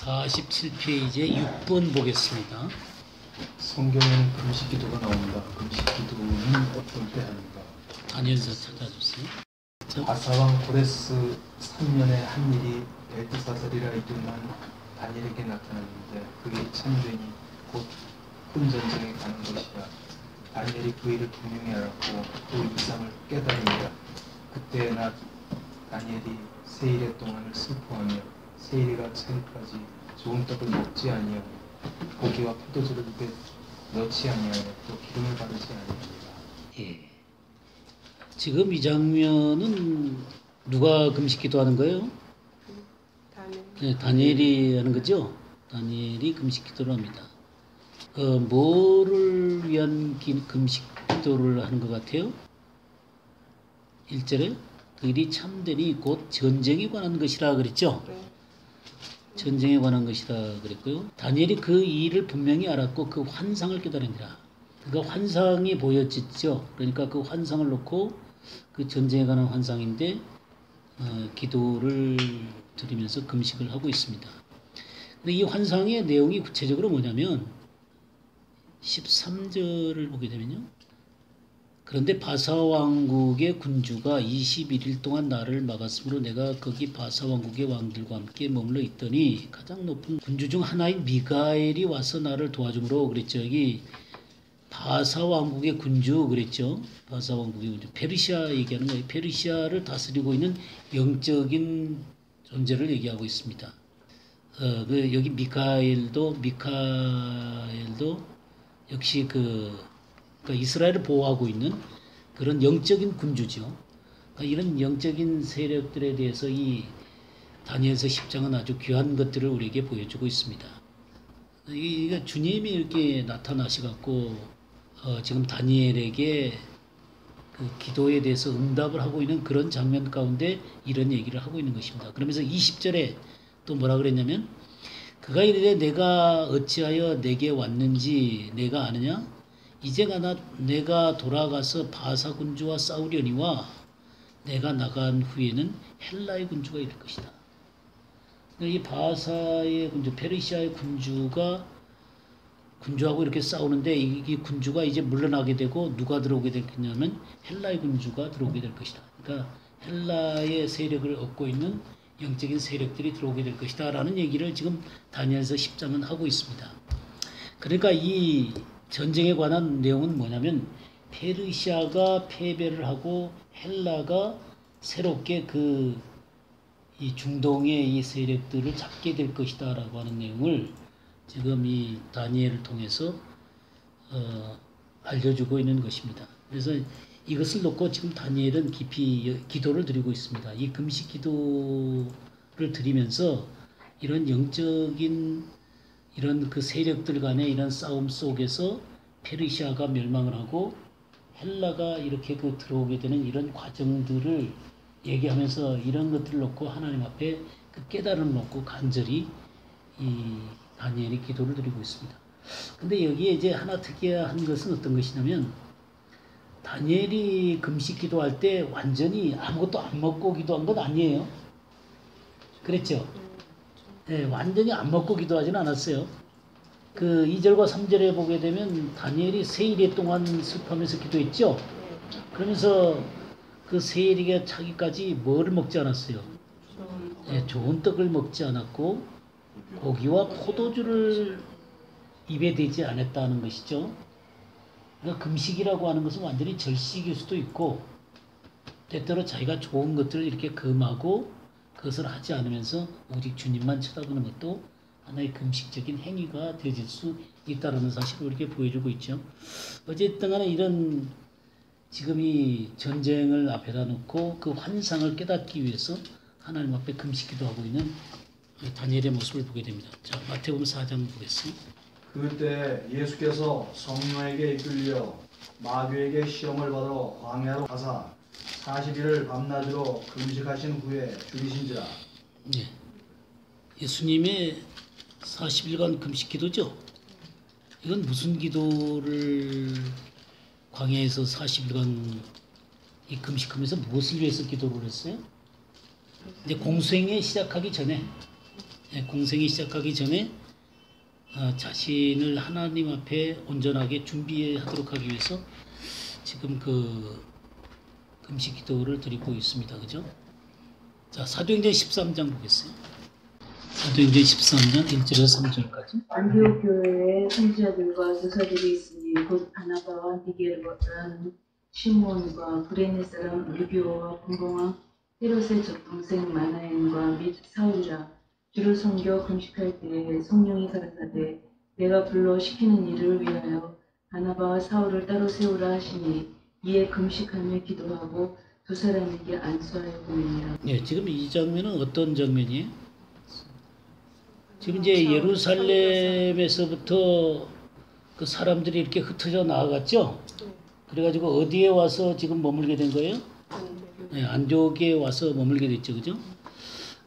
47페이지에 6번 보겠습니다. 성경에는 금식 기도가 나옵니다. 금식 기도는 어떨 때 하는가? 다니엘서 찾아주세요. 바사왕 고레스 3년에 한 일이 벨드사살이라 이름난 다니엘에게 나타났는데 그의 참전이 곧 큰 전쟁에 가는 것이라. 다니엘이 그 일을 분명히 알았고 그 이상을 깨달으니라. 그때 나 다니엘이 세 일의 동안을 슬퍼하며 세 일이가 차기까지 좋은 떡을 먹지 아니하고 고기와 포도주를 입에 넣지 아니하며 또 기름을 바르지 아니하니라. 예. 지금 이 장면은 누가 금식 기도하는 거예요? 네, 다니엘이 하는 거죠? 다니엘이 금식 기도를 합니다. 뭐를 위한 금식 기도를 하는 것 같아요? 1절에 그일이 참되니 곧 전쟁에 관한 것이라 그랬죠? 전쟁에 관한 것이라 그랬고요. 다니엘이 그 일을 분명히 알았고 그 환상을 깨달으니라. 그러니까 환상이 보여졌죠. 그러니까 그 환상을 놓고 그 전쟁에 관한 환상인데 기도를 드리면서 금식을 하고 있습니다. 근데 이 환상의 내용이 구체적으로 뭐냐면 13절을 보게 되면요. 그런데 바사 왕국의 군주가 21일 동안 나를 막았으므로 내가 거기 바사 왕국의 왕들과 함께 머물러 있더니 가장 높은 군주 중 하나인 미가엘이 와서 나를 도와주므로 그랬죠. 여기 바사 왕국의 군주 그랬죠. 바사 왕국의 군주. 페르시아 얘기하는 거예요. 페르시아를 다스리고 있는 영적인 존재를 얘기하고 있습니다. 여기 미카엘도 역시 그러니까 이스라엘을 보호하고 있는 그런 영적인 군주죠. 그러니까 이런 영적인 세력들에 대해서 이 다니엘서 10장은 아주 귀한 것들을 우리에게 보여주고 있습니다. 이게 주님이 이렇게 나타나셔갖고 지금 다니엘에게 그 기도에 대해서 응답을 하고 있는 그런 장면 가운데 이런 얘기를 하고 있는 것입니다. 그러면서 20절에 또 뭐라 그랬냐면 그가 이르되 내가 어찌하여 내게 왔는지 내가 아느냐? 이제가 내가 돌아가서 바사 군주와 싸우려니와 내가 나간 후에는 헬라의 군주가 이를 것이다. 이 바사의 군주, 페르시아의 군주하고 이렇게 싸우는데 이 군주가 이제 물러나게 되고 누가 들어오게 될 거냐면 헬라의 군주가 들어오게 될 것이다. 그러니까 헬라의 세력을 얻고 있는 영적인 세력들이 들어오게 될 것이다 라는 얘기를 지금 다니엘서 10장은 하고 있습니다. 그러니까 이 전쟁에 관한 내용은 뭐냐면 페르시아가 패배를 하고 헬라가 새롭게 이 중동의 이 세력들을 잡게 될 것이다 라고 하는 내용을 지금 이 다니엘을 통해서 알려주고 있는 것입니다. 그래서 이것을 놓고 지금 다니엘은 깊이 기도를 드리고 있습니다. 이 금식 기도를 드리면서 이런 영적인 이런 그 세력들 간의 이런 싸움 속에서 페르시아가 멸망을 하고 헬라가 이렇게 들어오게 되는 이런 과정들을 얘기하면서 이런 것들을 놓고 하나님 앞에 그 깨달음을 놓고 간절히 이 다니엘이 기도를 드리고 있습니다. 근데 여기에 이제 하나 특이한 것은 어떤 것이냐면 다니엘이 금식 기도할 때 완전히 아무것도 안 먹고 기도한 건 아니에요. 그랬죠? 네, 완전히 안 먹고 기도하지는 않았어요. 그 2절과 3절에 보게 되면 다니엘이 세 일 동안 슬퍼하면서 기도했죠? 그러면서 그 세 일이 차기까지 뭐를 먹지 않았어요? 네, 좋은 떡을 먹지 않았고 고기와 포도주를 입에 대지 않았다는 것이죠. 그러니까 금식이라고 하는 것은 완전히 절식일 수도 있고 때때로 자기가 좋은 것들을 이렇게 금하고 그것을 하지 않으면서 오직 주님만 쳐다보는 것도 하나의 금식적인 행위가 되어질 수 있다는 사실을 이렇게 보여주고 있죠. 어쨌든 간에 이런 지금 이 전쟁을 앞에다 놓고 그 환상을 깨닫기 위해서 하나님 앞에 금식 기도하고 있는 다니엘의 모습을 보게 됩니다. 자, 마태복음 4장 보겠습니다. 그때 예수께서 성령에게 이끌려 마귀에게 시험을 받으러 광야로 가사 40일을 밤낮으로 금식하신 후에 죽이신지라. 네. 예수님의 40일간 금식 기도죠. 이건 무슨 기도를 광야에서 40일간 이 금식하면서 무엇을 위해서 기도를 했어요? 이제 공수행에 시작하기 전에 공생이 시작하기 전에 자신을 하나님 앞에 온전하게 준비하도록 하기 위해서 지금 그 금식 기도를 드리고 있습니다. 그죠? 자, 사도행전 13장 보겠어요. 사도행전 13장 1절에서 3절까지. 안디옥 교회에 선지자들과 교사들이 있으니 곧 바나바와 니게르라는 시몬과 구레네 사람 루비오와 분봉왕 헤롯의 동생 마나엔과 및 사울이라. 주를 섬겨 금식할 때에 성령이 가라사대 내가 불러 시키는 일을 위하여 바나바와 사울을 따로 세우라 하시니 이에 금식하며 기도하고 두 사람에게 안수하여 보내니라. 네, 지금 이 장면은 어떤 장면이에요? 지금 이제 예루살렘에서부터 그 사람들이 이렇게 흩어져 나아갔죠? 그래가지고 어디에 와서 지금 머물게 된 거예요? 네, 안디옥에 와서 머물게 됐죠, 그죠?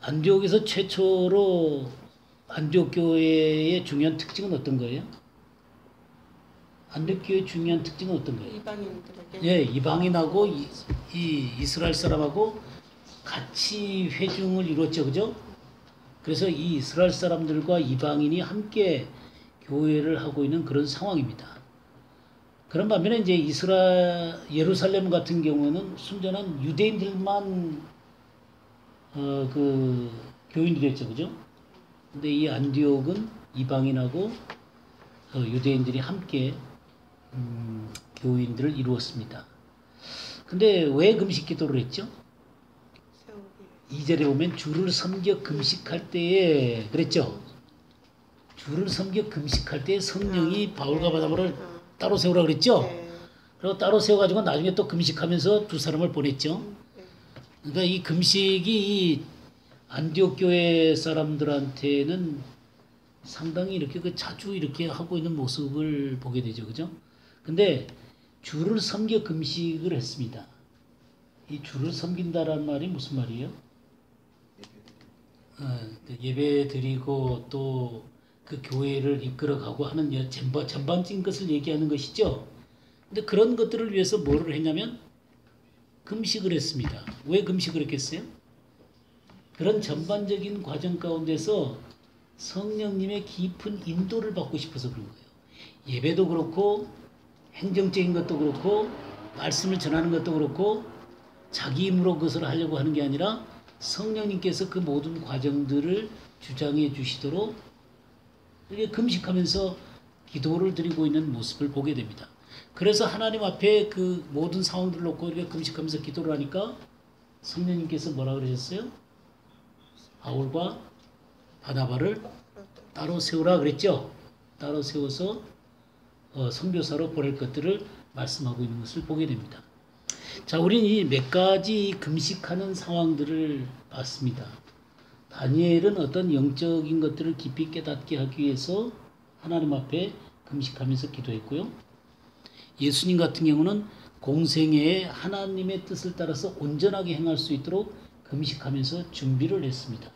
안디옥에서 최초로 안디옥 교회의 중요한 특징은 어떤 거예요? 안디옥 교회의 중요한 특징은 어떤 거예요? 이방인들에게 예, 이방인하고 이 이스라엘 사람하고 같이 회중을 이뤘죠, 그죠? 그래서 이 이스라엘 사람들과 이방인이 함께 교회를 하고 있는 그런 상황입니다. 그런 반면에 이제 예루살렘 같은 경우는 순전한 유대인들만 그 교인들이었죠, 그죠? 근데 이 안디옥은 이방인하고 유대인들이 함께 교인들을 이루었습니다. 근데 왜 금식 기도를 했죠? 세우기 2절에 보면 주를 섬겨 금식할 때에 그랬죠? 주를 섬겨 금식할 때에 성령이 바울과 바나바를 따로 세우라 그랬죠? 네. 그리고 따로 세워가지고 나중에 또 금식하면서 두 사람을 보냈죠. 그러니까 이 금식이 이 안디옥 교회 사람들한테는 상당히 이렇게 자주 이렇게 하고 있는 모습을 보게 되죠, 그죠? 근데 주를 섬겨 금식을 했습니다. 이 주를 섬긴다라는 말이 무슨 말이에요? 예배 드리고 또 그 교회를 이끌어가고 하는 전반적인 것을 얘기하는 것이죠. 근데 그런 것들을 위해서 뭐를 했냐면 금식을 했습니다. 왜 금식을 했겠어요? 그런 전반적인 과정 가운데서 성령님의 깊은 인도를 받고 싶어서 그런 거예요. 예배도 그렇고 행정적인 것도 그렇고 말씀을 전하는 것도 그렇고 자기 힘으로 그것을 하려고 하는 게 아니라 성령님께서 그 모든 과정들을 주장해 주시도록 이렇게 금식하면서 기도를 드리고 있는 모습을 보게 됩니다. 그래서 하나님 앞에 그 모든 상황들을 놓고 이렇게 금식하면서 기도를 하니까 성령님께서 뭐라 그러셨어요? 바울과 바나바를 따로 세우라 그랬죠. 따로 세워서 선교사로 보낼 것들을 말씀하고 있는 것을 보게 됩니다. 자, 우리는 이 몇 가지 금식하는 상황들을 봤습니다. 다니엘은 어떤 영적인 것들을 깊이 깨닫게 하기 위해서 하나님 앞에 금식하면서 기도했고요. 예수님 같은 경우는 공생애에 하나님의 뜻을 따라서 온전하게 행할 수 있도록 금식하면서 준비를 했습니다.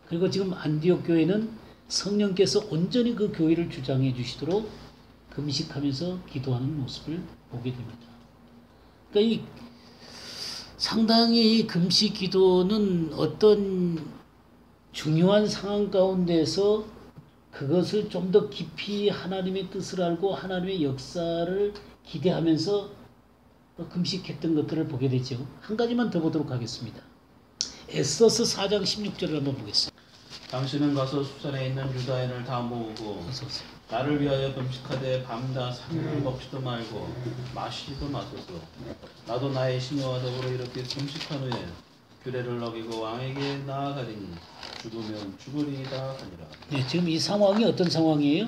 그리고 지금 안디옥 교회는 성령께서 온전히 그 교회를 주장해 주시도록 금식하면서 기도하는 모습을 보게 됩니다. 그러니까 이 상당히 이 금식 기도는 어떤 중요한 상황 가운데서 그것을 좀 더 깊이 하나님의 뜻을 알고 하나님의 역사를 기대하면서 금식했던 것들을 보게 되죠. 한 가지만 더 보도록 하겠습니다. 에스더서 4장 16절을 한번 보겠습니다. 당신은 가서 수산에 있는 유다인을 다 모으고 어서 오세요. 나를 위하여 금식하되 밤낮 3일 먹지도 말고 마시지도 마소서. 나도 나의 시녀와 더불어 이렇게 금식한 후에 규례를 어기고 왕에게 나아가리니 죽으면 죽으리이다 하니라. 네, 지금 이 상황이 어떤 상황이에요?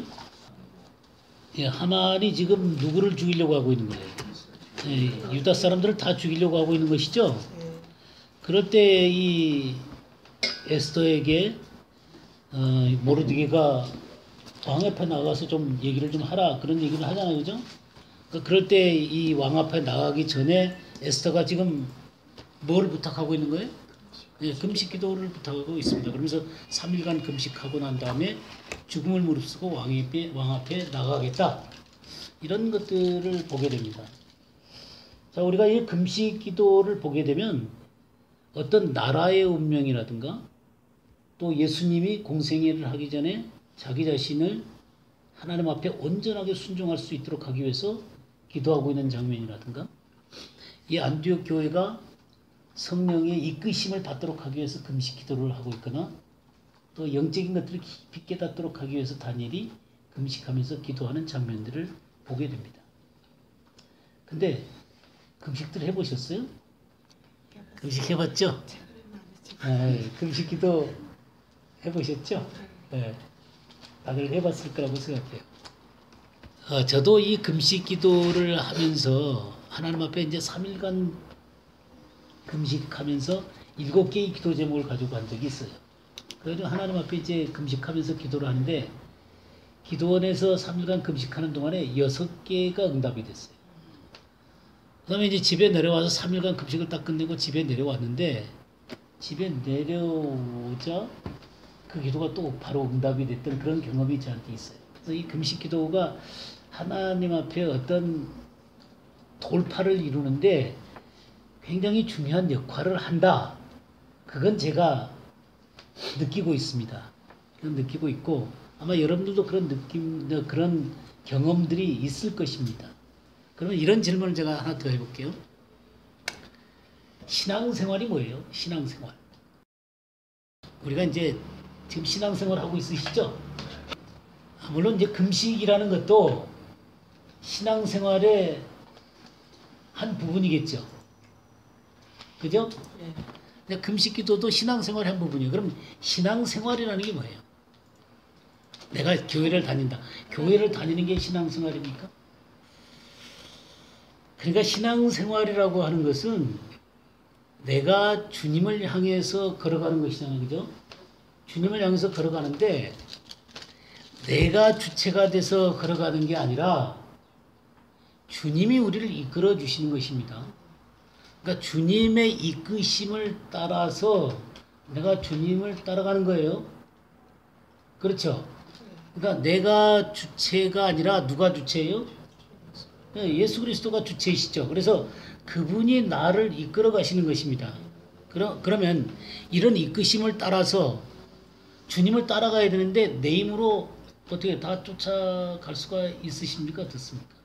예, 하만이 지금 누구를 죽이려고 하고 있는 거예요? 예, 유다 사람들을 다 죽이려고 하고 있는 것이죠. 그럴 때 이 에스더에게 모르드게가 왕 앞에 나가서 좀 얘기를 좀 하라 그런 얘기를 하잖아요, 그죠? 그럴 때 이 왕 앞에 나가기 전에 에스더가 지금 뭘 부탁하고 있는 거예요? 예, 금식 기도를 부탁하고 있습니다. 그러면서 3일간 금식하고 난 다음에 죽음을 무릅쓰고 왕 앞에 나가겠다. 이런 것들을 보게 됩니다. 자, 우리가 이 금식 기도를 보게 되면 어떤 나라의 운명이라든가 또 예수님이 공생애를 하기 전에 자기 자신을 하나님 앞에 온전하게 순종할 수 있도록 하기 위해서 기도하고 있는 장면이라든가 이 안디옥 교회가 성령의 이끄심을 받도록 하기 위해서 금식 기도를 하고 있거나 또 영적인 것들을 깊이 깨닫도록 하기 위해서 다니엘이 금식하면서 기도하는 장면들을 보게 됩니다. 근데 금식들 해보셨어요? 금식 해봤죠? 금식 기도 해보셨죠? 네. 다들 해봤을 거라고 생각해요. 저도 이 금식 기도를 하면서 하나님 앞에 이제 3일간 금식하면서 7개의 기도 제목을 가지고 간 적이 있어요. 그래서 하나님 앞에 이제 금식하면서 기도를 하는데 기도원에서 3일간 금식하는 동안에 6개가 응답이 됐어요. 그 다음에 이제 집에 내려와서 3일간 금식을 딱 끝내고 집에 내려왔는데 집에 내려오자 그 기도가 또 바로 응답이 됐던 그런 경험이 저한테 있어요. 그래서 이 금식 기도가 하나님 앞에 어떤 돌파를 이루는데 굉장히 중요한 역할을 한다. 그건 제가 느끼고 있습니다. 느끼고 있고 아마 여러분들도 그런 느낌, 그런 경험들이 있을 것입니다. 그러면 이런 질문을 제가 하나 더 해볼게요. 신앙생활이 뭐예요? 신앙생활. 우리가 이제 지금 신앙생활 하고 있으시죠? 물론 이제 금식이라는 것도 신앙생활의 한 부분이겠죠. 그죠? 근데 금식기도도 신앙생활의 한 부분이에요. 그럼 신앙생활이라는 게 뭐예요? 내가 교회를 다닌다. 교회를 다니는 게 신앙생활입니까? 그러니까 신앙생활이라고 하는 것은 내가 주님을 향해서 걸어가는 것이잖아요. 그죠? 주님을 향해서 걸어가는데 내가 주체가 돼서 걸어가는 게 아니라 주님이 우리를 이끌어 주시는 것입니다. 그러니까 주님의 이끄심을 따라서 내가 주님을 따라가는 거예요. 그렇죠? 그러니까 내가 주체가 아니라 누가 주체예요? 예수 그리스도가 주체이시죠. 그래서 그분이 나를 이끌어 가시는 것입니다. 그러면 이런 이끄심을 따라서 주님을 따라가야 되는데 내 힘으로 어떻게 다 쫓아갈 수가 있으십니까? 어떻습니까?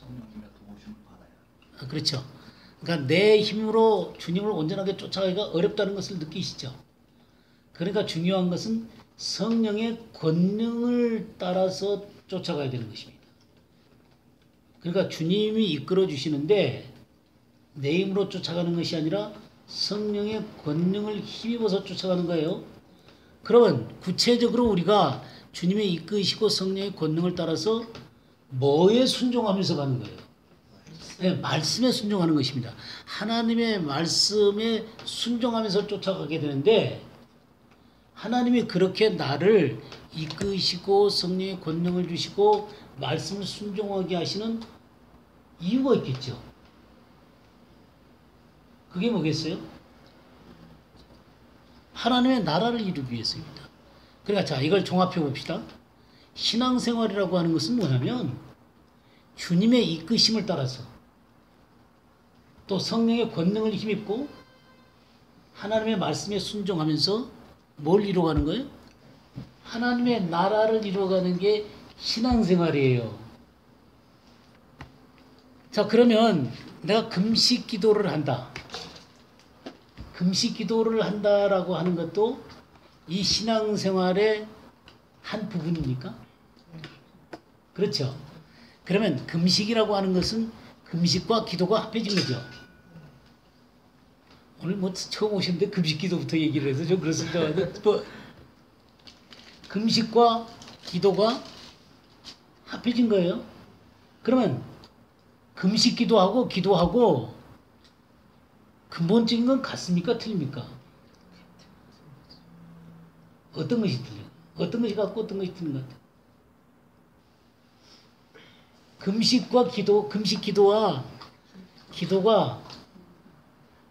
성령님의 도우심을 받아야. 그렇죠. 그러니까 내 힘으로 주님을 온전하게 쫓아가기가 어렵다는 것을 느끼시죠. 그러니까 중요한 것은 성령의 권능을 따라서 쫓아가야 되는 것입니다. 그러니까 주님이 이끌어 주시는데 내 힘으로 쫓아가는 것이 아니라 성령의 권능을 힘입어서 쫓아가는 거예요. 그러면 구체적으로 우리가 주님의 이끄시고 성령의 권능을 따라서 뭐에 순종하면서 가는 거예요? 네, 말씀에 순종하는 것입니다. 하나님의 말씀에 순종하면서 쫓아가게 되는데 하나님이 그렇게 나를 이끄시고 성령의 권능을 주시고 말씀을 순종하게 하시는 이유가 있겠죠. 그게 뭐겠어요? 하나님의 나라를 이루기 위해서입니다. 그러니까 자, 이걸 종합해 봅시다. 신앙생활이라고 하는 것은 뭐냐면 주님의 이끄심을 따라서 또 성령의 권능을 힘입고 하나님의 말씀에 순종하면서 뭘 이루어가는 거예요? 하나님의 나라를 이루어가는 게 신앙생활이에요. 자, 그러면 내가 금식 기도를 한다. 금식 기도를 한다라고 하는 것도 이 신앙생활의 한 부분입니까? 그렇죠. 그러면 금식이라고 하는 것은 금식과 기도가 합해진 거죠. 오늘 뭐 처음 오셨는데 금식 기도부터 얘기를 해서 좀 그렇습니다. 뭐 금식과 기도가 합해진 거예요. 그러면 금식 기도하고 기도하고 근본적인 건 같습니까? 틀립니까? 어떤 것이 틀려요? 어떤 것이 같고 어떤 것이 틀린 것 같아요? 금식과 기도, 금식 기도와 기도가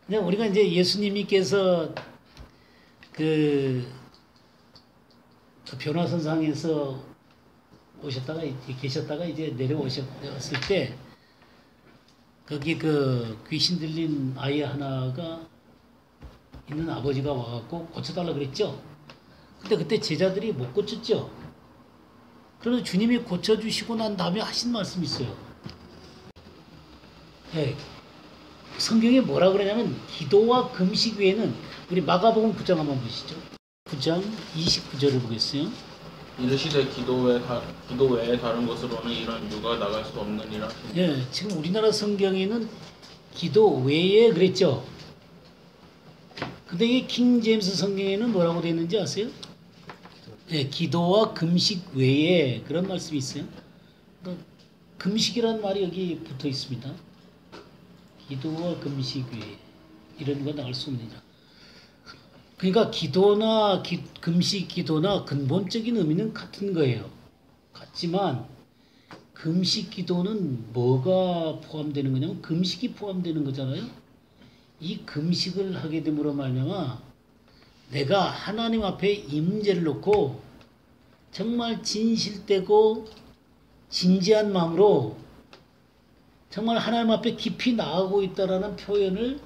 그냥 우리가 이제 예수님께서 그 변화선상에서 오셨다가 계셨다가 이제 내려오셨을 때 거기 그 귀신 들린 아이 하나가 있는 아버지가 와갖고 고쳐달라 그랬죠. 근데 그때 제자들이 못 고쳤죠. 그래서 주님이 고쳐주시고 난 다음에 하신 말씀이 있어요. 네. 성경에 뭐라 그러냐면 기도와 금식 외에는 우리 마가복음 9장 한번 보시죠. 9장 29절을 보겠어요. 이르시되 기도 외에 다른 것으로는 이런 유가 나갈 수 없느니라. 예, 지금 우리나라 성경에는 기도 외에 그랬죠. 근데 이 킹 제임스 성경에는 뭐라고 되어 있는지 아세요? 예, 기도와 금식 외에 그런 말씀이 있어요. 그러니까 금식이라는 말이 여기 붙어 있습니다. 기도와 금식 외에 이런 거 나갈 수 없느니라. 그러니까 기도나 금식 기도나 근본적인 의미는 같은 거예요. 같지만 금식 기도는 뭐가 포함되는 거냐면 금식이 포함되는 거잖아요. 이 금식을 하게 됨으로 말미암아 내가 하나님 앞에 이 문제를 놓고 정말 진실되고 진지한 마음으로 정말 하나님 앞에 깊이 나아가고 있다라는 표현을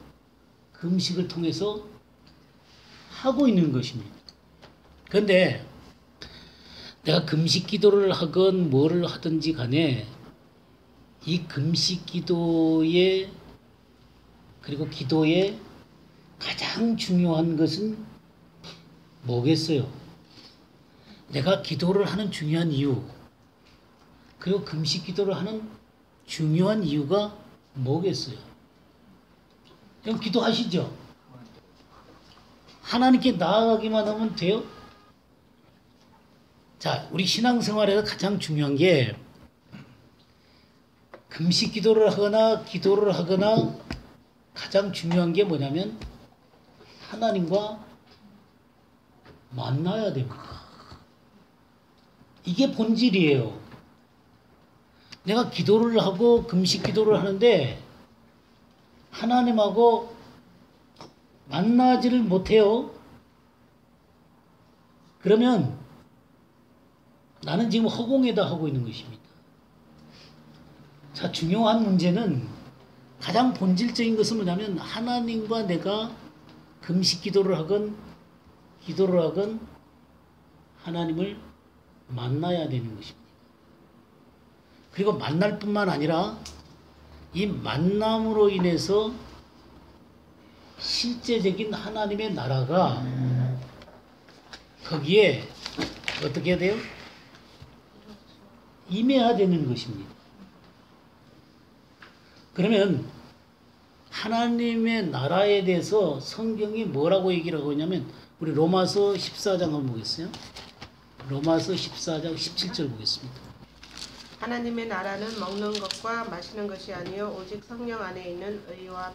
금식을 통해서 하고 있는 것입니다. 그런데 내가 금식 기도를 하건 뭐를 하든지 간에 이 금식 기도에 그리고 기도에 가장 중요한 것은 뭐겠어요? 내가 기도를 하는 중요한 이유, 그리고 금식 기도를 하는 중요한 이유가 뭐겠어요? 그럼 기도하시죠? 하나님께 나아가기만 하면 돼요? 자, 우리 신앙생활에서 가장 중요한 게 금식 기도를 하거나 가장 중요한 게 뭐냐면 하나님과 만나야 됩니다. 이게 본질이에요. 내가 기도를 하고 금식 기도를 하는데 하나님하고 만나지를 못해요. 그러면 나는 지금 허공에다 하고 있는 것입니다. 자, 중요한 문제는 가장 본질적인 것은 뭐냐면 하나님과 내가 금식 기도를 하건 하나님을 만나야 되는 것입니다. 그리고 만날 뿐만 아니라 이 만남으로 인해서 실제적인 하나님의 나라가 거기에 어떻게 해야 돼요? 임해야 되는 것입니다. 그러면 하나님의 나라에 대해서 성경이 뭐라고 얘기를 하고 있냐면 우리 로마서 14장 한번 보겠어요. 로마서 14장 17절 보겠습니다. 하나님의 나라는 먹는 것과 마시는 것이 아니요 오직 성령 안에 있는 의와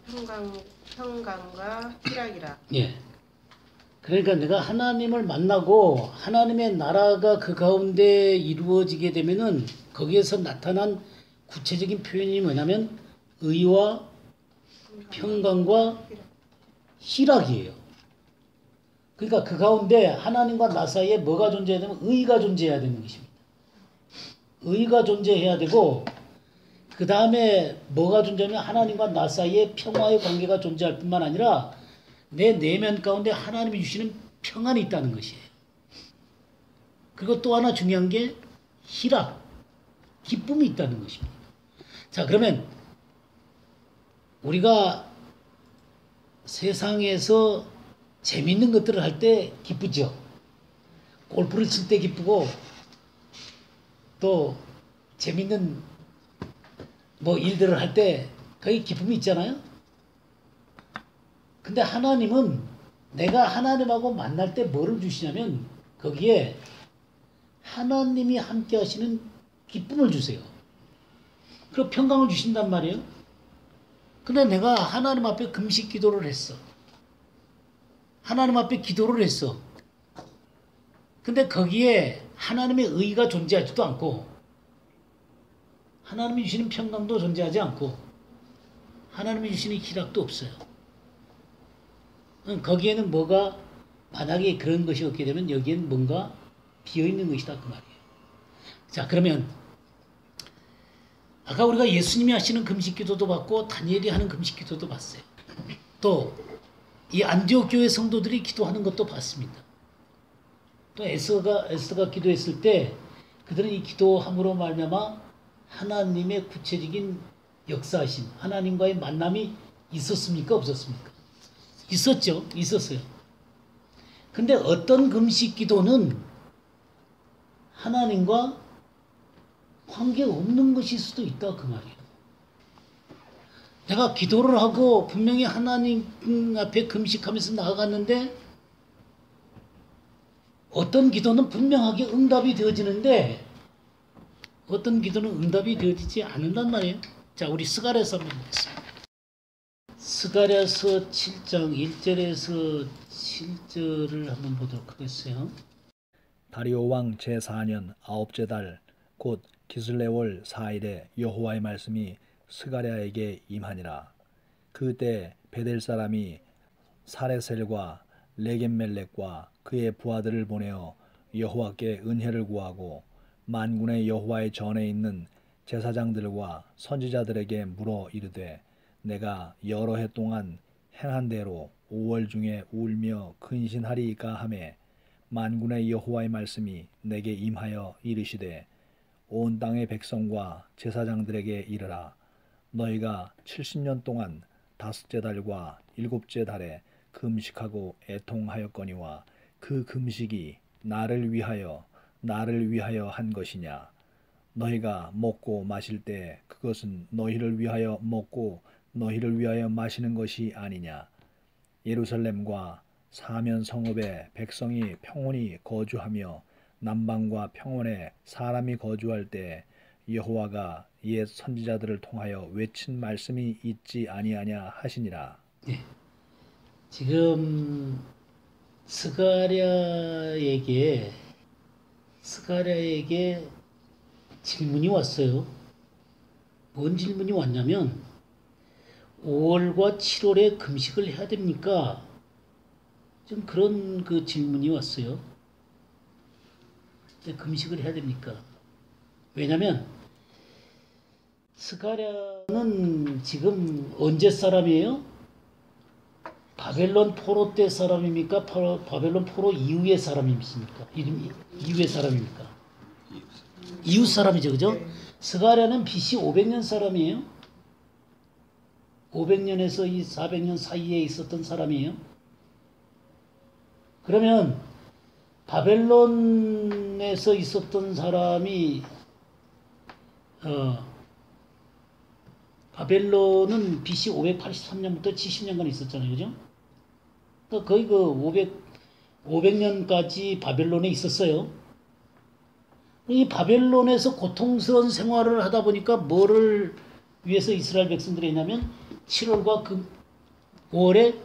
평강과 희락이라. 예. 그러니까 내가 하나님을 만나고 하나님의 나라가 그 가운데 이루어지게 되면은 거기에서 나타난 구체적인 표현이 뭐냐면 의와 평강과 희락이에요. 그러니까 그 가운데 하나님과 나 사이에 뭐가 존재해야 되면 의가 존재해야 되는 것입니다. 의가 존재해야 되고 그 다음에 뭐가 존재하면 하나님과 나 사이에 평화의 관계가 존재할 뿐만 아니라 내 내면 가운데 하나님이 주시는 평안이 있다는 것이에요. 그리고 또 하나 중요한 게 희락, 기쁨이 있다는 것입니다. 자, 그러면 우리가 세상에서 재밌는 것들을 할 때 기쁘죠. 골프를 칠 때 기쁘고 또 재밌는 뭐 일들을 할 때 거기 기쁨이 있잖아요. 근데 하나님은 내가 하나님하고 만날 때 뭐를 주시냐면 거기에 하나님이 함께 하시는 기쁨을 주세요. 그리고 평강을 주신단 말이에요. 근데 내가 하나님 앞에 금식 기도를 했어. 하나님 앞에 기도를 했어. 근데 거기에 하나님의 의가 존재하지도 않고 하나님이 주시는 평강도 존재하지 않고 하나님이 주시는 희락도 없어요. 거기에는 뭐가 만약에 그런 것이 없게 되면 여기에는 뭔가 비어있는 것이다 그 말이에요. 자, 그러면 아까 우리가 예수님이 하시는 금식 기도도 봤고 다니엘이 하는 금식 기도도 봤어요. 또 이 안디옥 교회 성도들이 기도하는 것도 봤습니다. 또 에스더가 기도했을 때 그들은 이 기도함으로 말미암아 하나님의 구체적인 역사하심, 하나님과의 만남이 있었습니까? 없었습니까? 있었죠. 있었어요. 근데 어떤 금식 기도는 하나님과 관계없는 것일 수도 있다 그 말이에요. 내가 기도를 하고 분명히 하나님 앞에 금식하면서 나아갔는데 어떤 기도는 분명하게 응답이 되어지는데 어떤 기도는 응답이 되어지지 않는단 말이에요. 자, 우리 스가랴서 한번 보겠습니다. 스가랴서 7장 1절에서 7절을 한번 보도록 하겠어요. 다리오 왕 제4년 아홉째 달 곧 기슬레월 4일에 여호와의 말씀이 스가랴에게 임하니라. 그때 베델 사람이 사레셀과 레겜멜렉과 그의 부하들을 보내어 여호와께 은혜를 구하고 만군의 여호와의 전에 있는 제사장들과 선지자들에게 물어 이르되 내가 여러 해 동안 행한 대로 5월 중에 울며 근신하리이까 하매 만군의 여호와의 말씀이 내게 임하여 이르시되 온 땅의 백성과 제사장들에게 이르라. 너희가 70년 동안 다섯째 달과 일곱째 달에 금식하고 애통하였거니와 그 금식이 나를 위하여 한 것이냐. 너희가 먹고 마실 때 그것은 너희를 위하여 먹고 너희를 위하여 마시는 것이 아니냐. 예루살렘과 사면 성읍에 백성이 평온히 거주하며 남방과 평원에 사람이 거주할 때 여호와가 옛 선지자들을 통하여 외친 말씀이 있지 아니하냐 하시니라. 네. 지금 스가랴에게 질문이 왔어요. 뭔 질문이 왔냐면 5월과 7월에 금식을 해야 됩니까? 좀 그런 그 질문이 왔어요. 금식을 해야 됩니까? 왜냐면 스가랴는 지금 언제 사람이에요? 바벨론 포로 때 사람입니까? 바벨론 포로 이후의 사람입니까? 이후의 사람입니까? 이후 사람이죠, 그죠? 스가랴는 BC 500년 사람이에요. 500년에서 이 400년 사이에 있었던 사람이에요. 그러면 바벨론에서 있었던 사람이 바벨론은 BC 583년부터 70년간 있었잖아요, 그죠? 그러니까 거의 그 500년까지 바벨론에 있었어요. 이 바벨론에서 고통스러운 생활을 하다 보니까 뭐를 위해서 이스라엘 백성들이 했냐면 7월과 5월에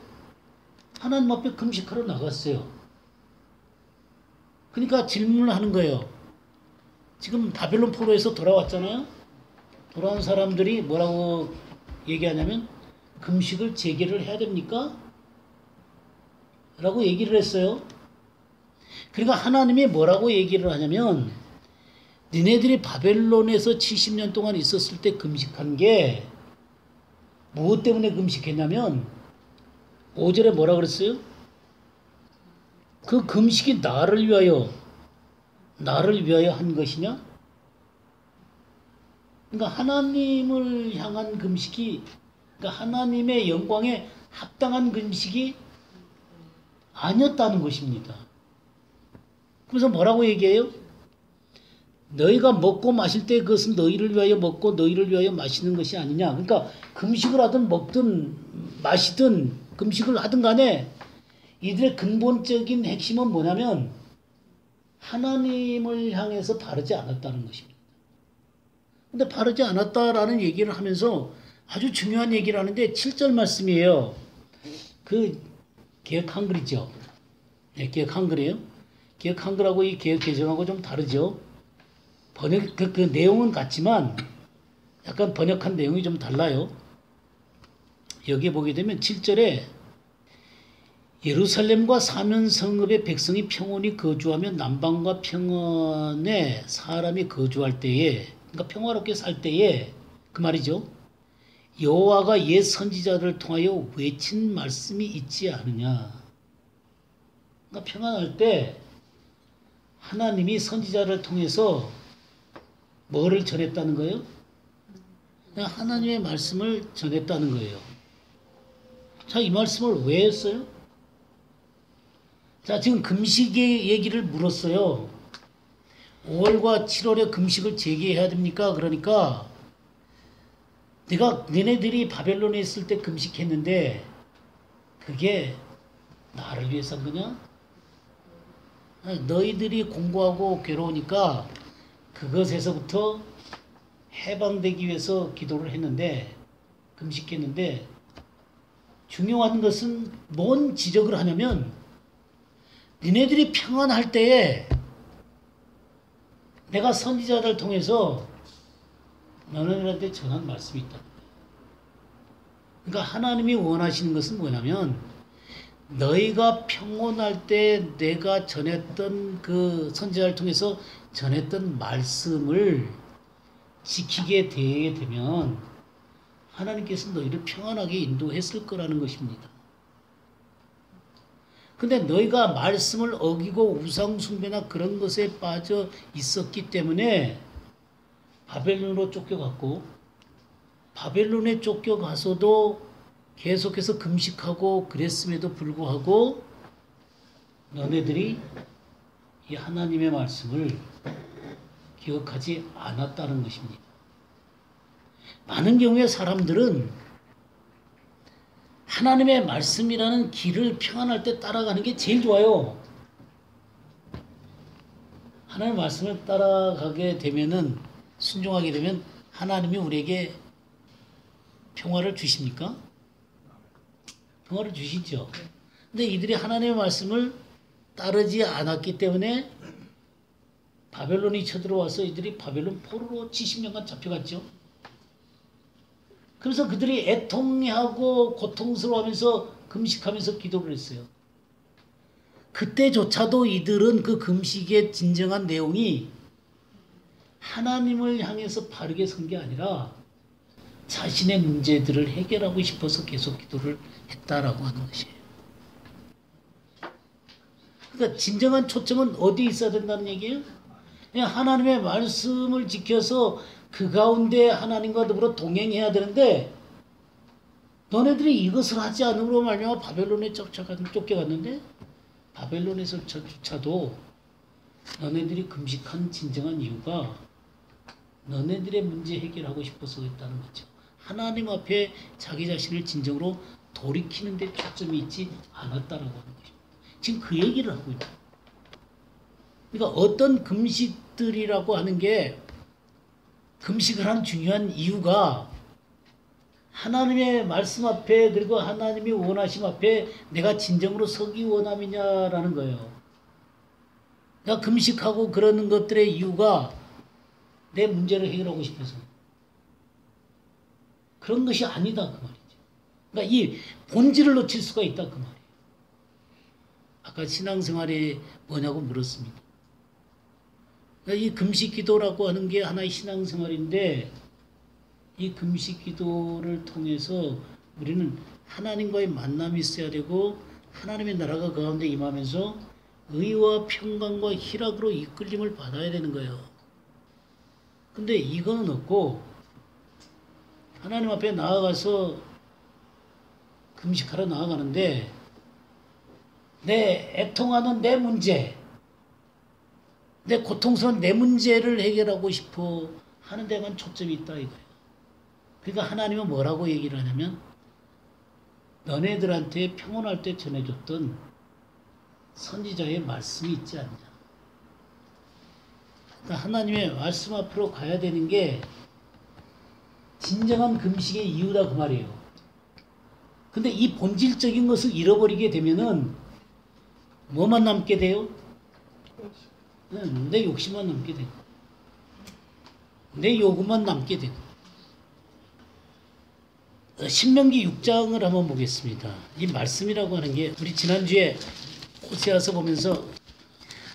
하나님 앞에 금식하러 나갔어요. 그러니까 질문을 하는 거예요. 지금 바벨론 포로에서 돌아왔잖아요. 돌아온 사람들이 뭐라고 얘기하냐면 금식을 재개를 해야 됩니까? 라고 얘기를 했어요. 그러니까 하나님이 뭐라고 얘기를 하냐면 니네들이 바벨론에서 70년 동안 있었을 때 금식한 게 무엇 때문에 금식했냐면 5절에 뭐라 그랬어요? 그 금식이 나를 위하여 한 것이냐? 그러니까 하나님을 향한 금식이, 그러니까 하나님의 영광에 합당한 금식이 아니었다는 것입니다. 그래서 뭐라고 얘기해요? 너희가 먹고 마실 때 그것은 너희를 위하여 먹고 너희를 위하여 마시는 것이 아니냐. 그러니까 금식을 하든 먹든 마시든 금식을 하든 간에 이들의 근본적인 핵심은 뭐냐면 하나님을 향해서 바르지 않았다는 것입니다. 근데 바르지 않았다라는 얘기를 하면서 아주 중요한 얘기를 하는데 7절 말씀이에요. 그 개혁 한글이죠. 네, 개혁 한글이에요. 개혁 한글하고 이 개혁 개정하고 좀 다르죠. 번역 그 내용은 같지만 약간 번역한 내용이 좀 달라요. 여기 보게 되면 7절에 예루살렘과 사면 성읍의 백성이 평온히 거주하며 남방과 평원에 사람이 거주할 때에, 그러니까 평화롭게 살 때에 그 말이죠. 여호와가 옛 선지자들을 통하여 외친 말씀이 있지 않느냐. 그러니까 평안할 때 하나님이 선지자를 통해서 뭐를 전했다는 거예요? 그냥 하나님의 말씀을 전했다는 거예요. 자, 이 말씀을 왜 했어요? 자, 지금 금식의 얘기를 물었어요. 5월과 7월에 금식을 재개해야 됩니까? 그러니까 너네들이 바벨론에 있을 때 금식했는데 그게 나를 위해서 한 거냐? 너희들이 공부하고 괴로우니까 그것에서부터 해방되기 위해서 기도를 했는데 금식했는데 중요한 것은 뭔 지적을 하냐면 니네들이 평안할 때에 내가 선지자들 통해서 너네들한테 전한 말씀이 있다. 그러니까 하나님이 원하시는 것은 뭐냐면 너희가 평온할 때 내가 전했던 그 선지자를 통해서 전했던 말씀을 지키게 되면 하나님께서 너희를 평안하게 인도했을 거라는 것입니다. 근데 너희가 말씀을 어기고 우상숭배나 그런 것에 빠져 있었기 때문에 바벨론으로 쫓겨갔고 바벨론에 쫓겨가서도 계속해서 금식하고 그랬음에도 불구하고 너네들이 이 하나님의 말씀을 기억하지 않았다는 것입니다. 많은 경우에 사람들은 하나님의 말씀이라는 길을 평안할 때 따라가는 게 제일 좋아요. 하나님의 말씀을 따라가게 되면은 순종하게 되면 하나님이 우리에게 평화를 주십니까? 평화를 주시죠. 근데 이들이 하나님의 말씀을 따르지 않았기 때문에 바벨론이 쳐들어와서 이들이 바벨론 포로로 70년간 잡혀갔죠. 그래서 그들이 애통하고 고통스러워하면서 금식하면서 기도를 했어요. 그때조차도 이들은 그 금식의 진정한 내용이 하나님을 향해서 바르게 선 게 아니라 자신의 문제들을 해결하고 싶어서 계속 기도를 했다라고 하는 것이에요. 그러니까 진정한 초점은 어디에 있어야 된다는 얘기예요? 그냥 하나님의 말씀을 지켜서 그 가운데 하나님과 더불어 동행해야 되는데 너네들이 이것을 하지 않음으로 말미암아 바벨론에 쫓겨갔는데 바벨론에서조차도 너네들이 금식한 진정한 이유가 너네들의 문제 해결하고 싶어서 했다는 거죠. 하나님 앞에 자기 자신을 진정으로 돌이키는 데 초점이 있지 않았다라고 하는 것입니다. 지금 그 얘기를 하고 있다. 그러니까 어떤 금식들이라고 하는 게 금식을 한 중요한 이유가 하나님의 말씀 앞에 그리고 하나님이 원하심 앞에 내가 진정으로 서기 원함이냐라는 거예요. 내가 금식하고 그러는 것들의 이유가 내 문제를 해결하고 싶어서 그런 것이 아니다 그 말이죠. 그러니까 이 본질을 놓칠 수가 있다 그 말이에요. 아까 신앙생활이 뭐냐고 물었습니다. 그러니까 이 금식기도라고 하는 게 하나의 신앙생활인데 이 금식기도를 통해서 우리는 하나님과의 만남이 있어야 되고 하나님의 나라가 그 가운데 임하면서 의와 평강과 희락으로 이끌림을 받아야 되는 거예요. 근데 이거는 없고 하나님 앞에 나아가서 금식하러 나아가는데 내 애통하는 내 문제, 내 고통스러운 내 문제를 해결하고 싶어 하는 데만 초점이 있다 이거예요. 그러니까 하나님은 뭐라고 얘기를 하냐면 너네들한테 평온할 때 전해줬던 선지자의 말씀이 있지 않냐. 그러니까 하나님의 말씀 앞으로 가야 되는 게 진정한 금식의 이유다 그 말이에요. 근데 이 본질적인 것을 잃어버리게 되면은 뭐만 남게 돼요? 내 욕심만 남게 되고 내 요구만 남게 되고. 신명기 6장을 한번 보겠습니다. 이 말씀이라고 하는 게 우리 지난주에 호세아서 보면서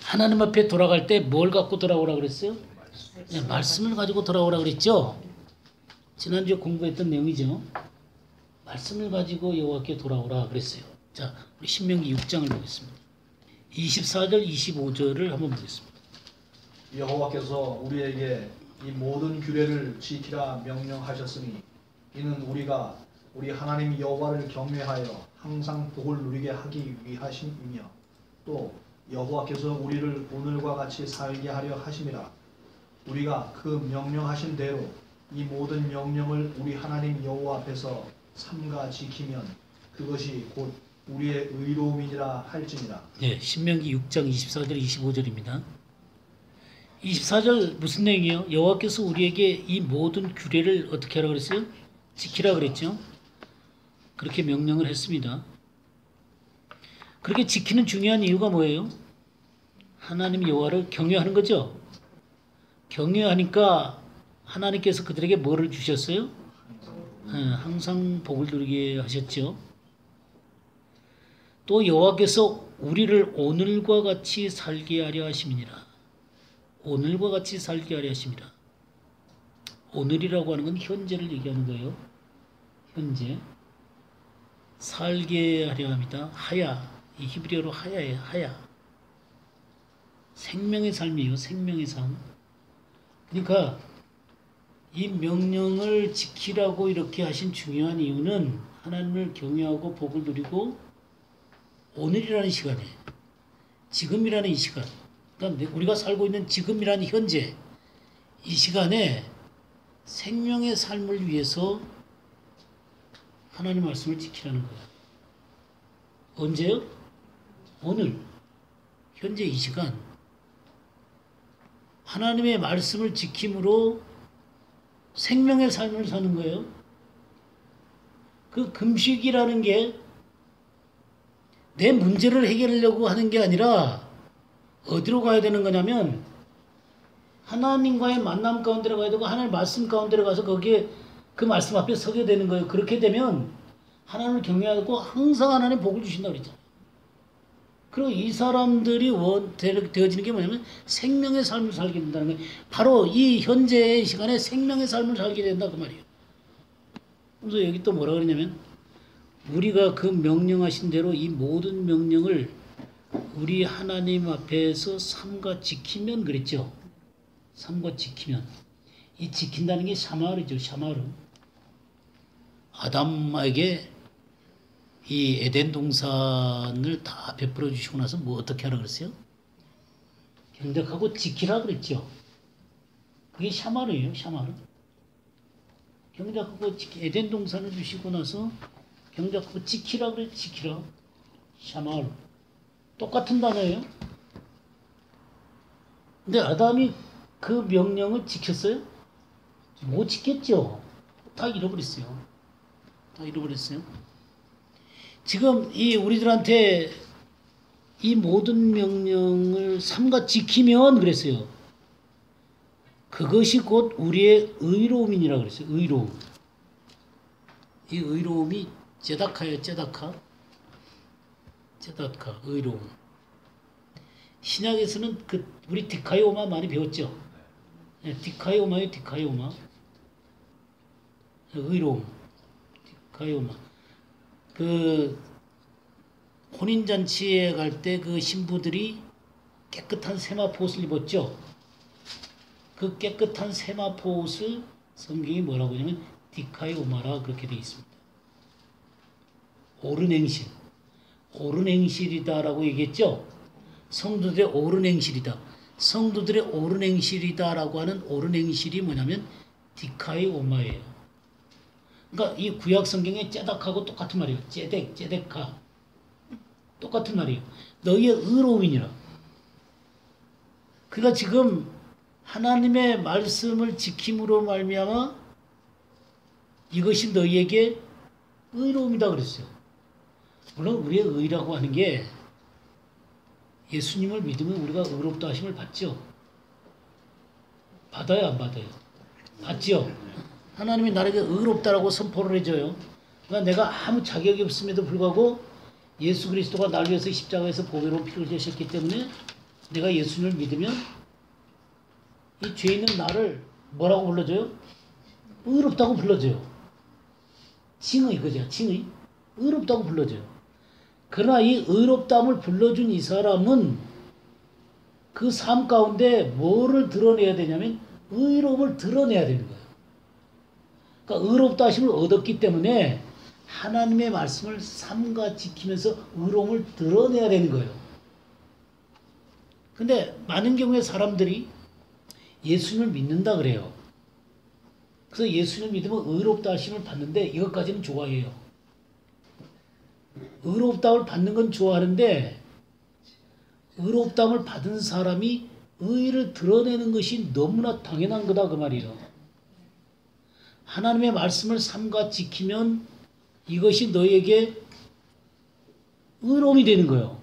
하나님 앞에 돌아갈 때 뭘 갖고 돌아오라 그랬어요? 네, 말씀을 가지고 돌아오라 그랬죠. 지난주에 공부했던 내용이죠. 말씀을 가지고 여호와께 돌아오라 그랬어요. 자, 우리 신명기 6장을 보겠습니다. 24절 25절을 한번 보겠습니다. 여호와께서 우리에게 이 모든 규례를 지키라 명령하셨으니 이는 우리가 우리 하나님 여호와를 경외하여 항상 복을 누리게 하기 위하심이며 또 여호와께서 우리를 오늘과 같이 살게 하려 하심이라. 우리가 그 명령하신 대로 이 모든 명령을 우리 하나님 여호와 앞에서 삼가 지키면 그것이 곧 우리의 의로움이니라 할지니라. 예, 신명기 6장 24절 25절입니다. 24절 무슨 내용이에요? 여호와께서 우리에게 이 모든 규례를 어떻게 하라 그랬어요? 지키라 그랬죠. 그렇게 명령을 했습니다. 그렇게 지키는 중요한 이유가 뭐예요? 하나님 여호와를 경외하는 거죠. 경외하니까 하나님께서 그들에게 뭐를 주셨어요? 항상 복을 누리게 하셨죠. 또 여호와께서 우리를 오늘과 같이 살게 하려 하심이니라. 오늘과 같이 살게 하려 하심이라. 오늘이라고 하는 건 현재를 얘기하는 거예요. 현재. 살게 하려 합니다. 하야. 이 히브리어로 하야예요. 하야. 생명의 삶이에요. 생명의 삶. 그러니까 이 명령을 지키라고 이렇게 하신 중요한 이유는 하나님을 경외하고 복을 누리고 오늘이라는 시간에, 지금이라는 이 시간, 그러니까 우리가 살고 있는 지금이라는 현재, 이 시간에 생명의 삶을 위해서 하나님 말씀을 지키라는 거예요. 언제요? 오늘, 현재 이 시간. 하나님의 말씀을 지킴으로 생명의 삶을 사는 거예요. 그 금식이라는 게 내 문제를 해결하려고 하는 게 아니라 어디로 가야 되는 거냐면 하나님과의 만남 가운데로 가야 되고 하나님의 말씀 가운데로 가서 거기에 그 말씀 앞에 서게 되는 거예요. 그렇게 되면 하나님을 경외하고 항상 하나님 복을 주신다고 그랬잖아요. 그리고 이 사람들이 되어지는 게 뭐냐면 생명의 삶을 살게 된다는 거예요. 바로 이 현재의 시간에 생명의 삶을 살게 된다 그 말이에요. 그래서 여기 또 뭐라 그러냐면 우리가 그 명령하신 대로 이 모든 명령을 우리 하나님 앞에서 삼가 지키면 그랬죠. 삼가 지키면. 이 지킨다는 게 샤마르죠. 샤마르. 아담에게 이 에덴 동산을 다 베풀어 주시고 나서 뭐 어떻게 하라 그랬어요? 경작하고 지키라 그랬죠. 그게 샤마르예요. 샤마르. 경작하고 에덴 동산을 주시고 나서 경작하고 지키라 그래. 지키라. 샤마르. 똑같은 단어예요. 근데 아담이 그 명령을 지켰어요? 못 지켰죠. 다 잃어버렸어요. 다 잃어버렸어요. 지금 이 우리들한테 이 모든 명령을 삼가 지키면 그랬어요. 그것이 곧 우리의 의로움이니라 그랬어요. 의로움. 이 의로움이 제다카예요. 제다카. 제다카. 의로움. 신약에서는 그 우리 디카이오마 많이 배웠죠. 네, 디카이오마예요. 디카이오마. 의로움. 디카이오마. 그 혼인잔치에 갈 때 그 신부들이 깨끗한 세마포옷을 입었죠. 그 깨끗한 세마포옷을 성경이 뭐라고 하냐면 디카이오마라 그렇게 되어 있습니다. 옳은 행실. 옳은 행실이다라고 얘기했죠. 성도들의 옳은 행실이다. 성도들의 옳은 행실이다라고 하는 옳은 행실이 뭐냐면 디카이오마예요. 그러니까 이 구약 성경의 제닥하고 똑같은 말이에요. 제덱, 제데카. 똑같은 말이에요. 너희의 의로움이니라. 그러니까 지금 하나님의 말씀을 지킴으로 말미암아 이것이 너희에게 의로움이다 그랬어요. 물론 우리의 의라고 하는 게 예수님을 믿으면 우리가 의롭다 하심을 받죠. 받아요, 안 받아요? 받죠. 하나님이 나에게 의롭다라고 선포를 해줘요. 그러니까 내가 아무 자격이 없음에도 불구하고 예수 그리스도가 나를 위해서 십자가에서 보배로 피를 흘리셨기 때문에 내가 예수님을 믿으면 이 죄 있는 나를 뭐라고 불러줘요? 의롭다고 불러줘요. 칭의, 그죠? 칭의. 의롭다고 불러줘요. 그러나 이 의롭다함을 불러준 이 사람은 그 삶 가운데 뭐를 드러내야 되냐면 의로움을 드러내야 되는 거예요. 그러니까 의롭다 하심을 얻었기 때문에 하나님의 말씀을 삼가 지키면서 의로움을 드러내야 되는 거예요. 근데 많은 경우에 사람들이 예수님을 믿는다 그래요. 그래서 예수님을 믿으면 의롭다 하심을 받는데 이것까지는 좋아해요. 의롭다함을 받는 건 좋아하는데 의롭다함을 받은 사람이 의를 드러내는 것이 너무나 당연한 거다 그 말이에요. 하나님의 말씀을 삼가 지키면 이것이 너에게 의로움이 되는 거예요.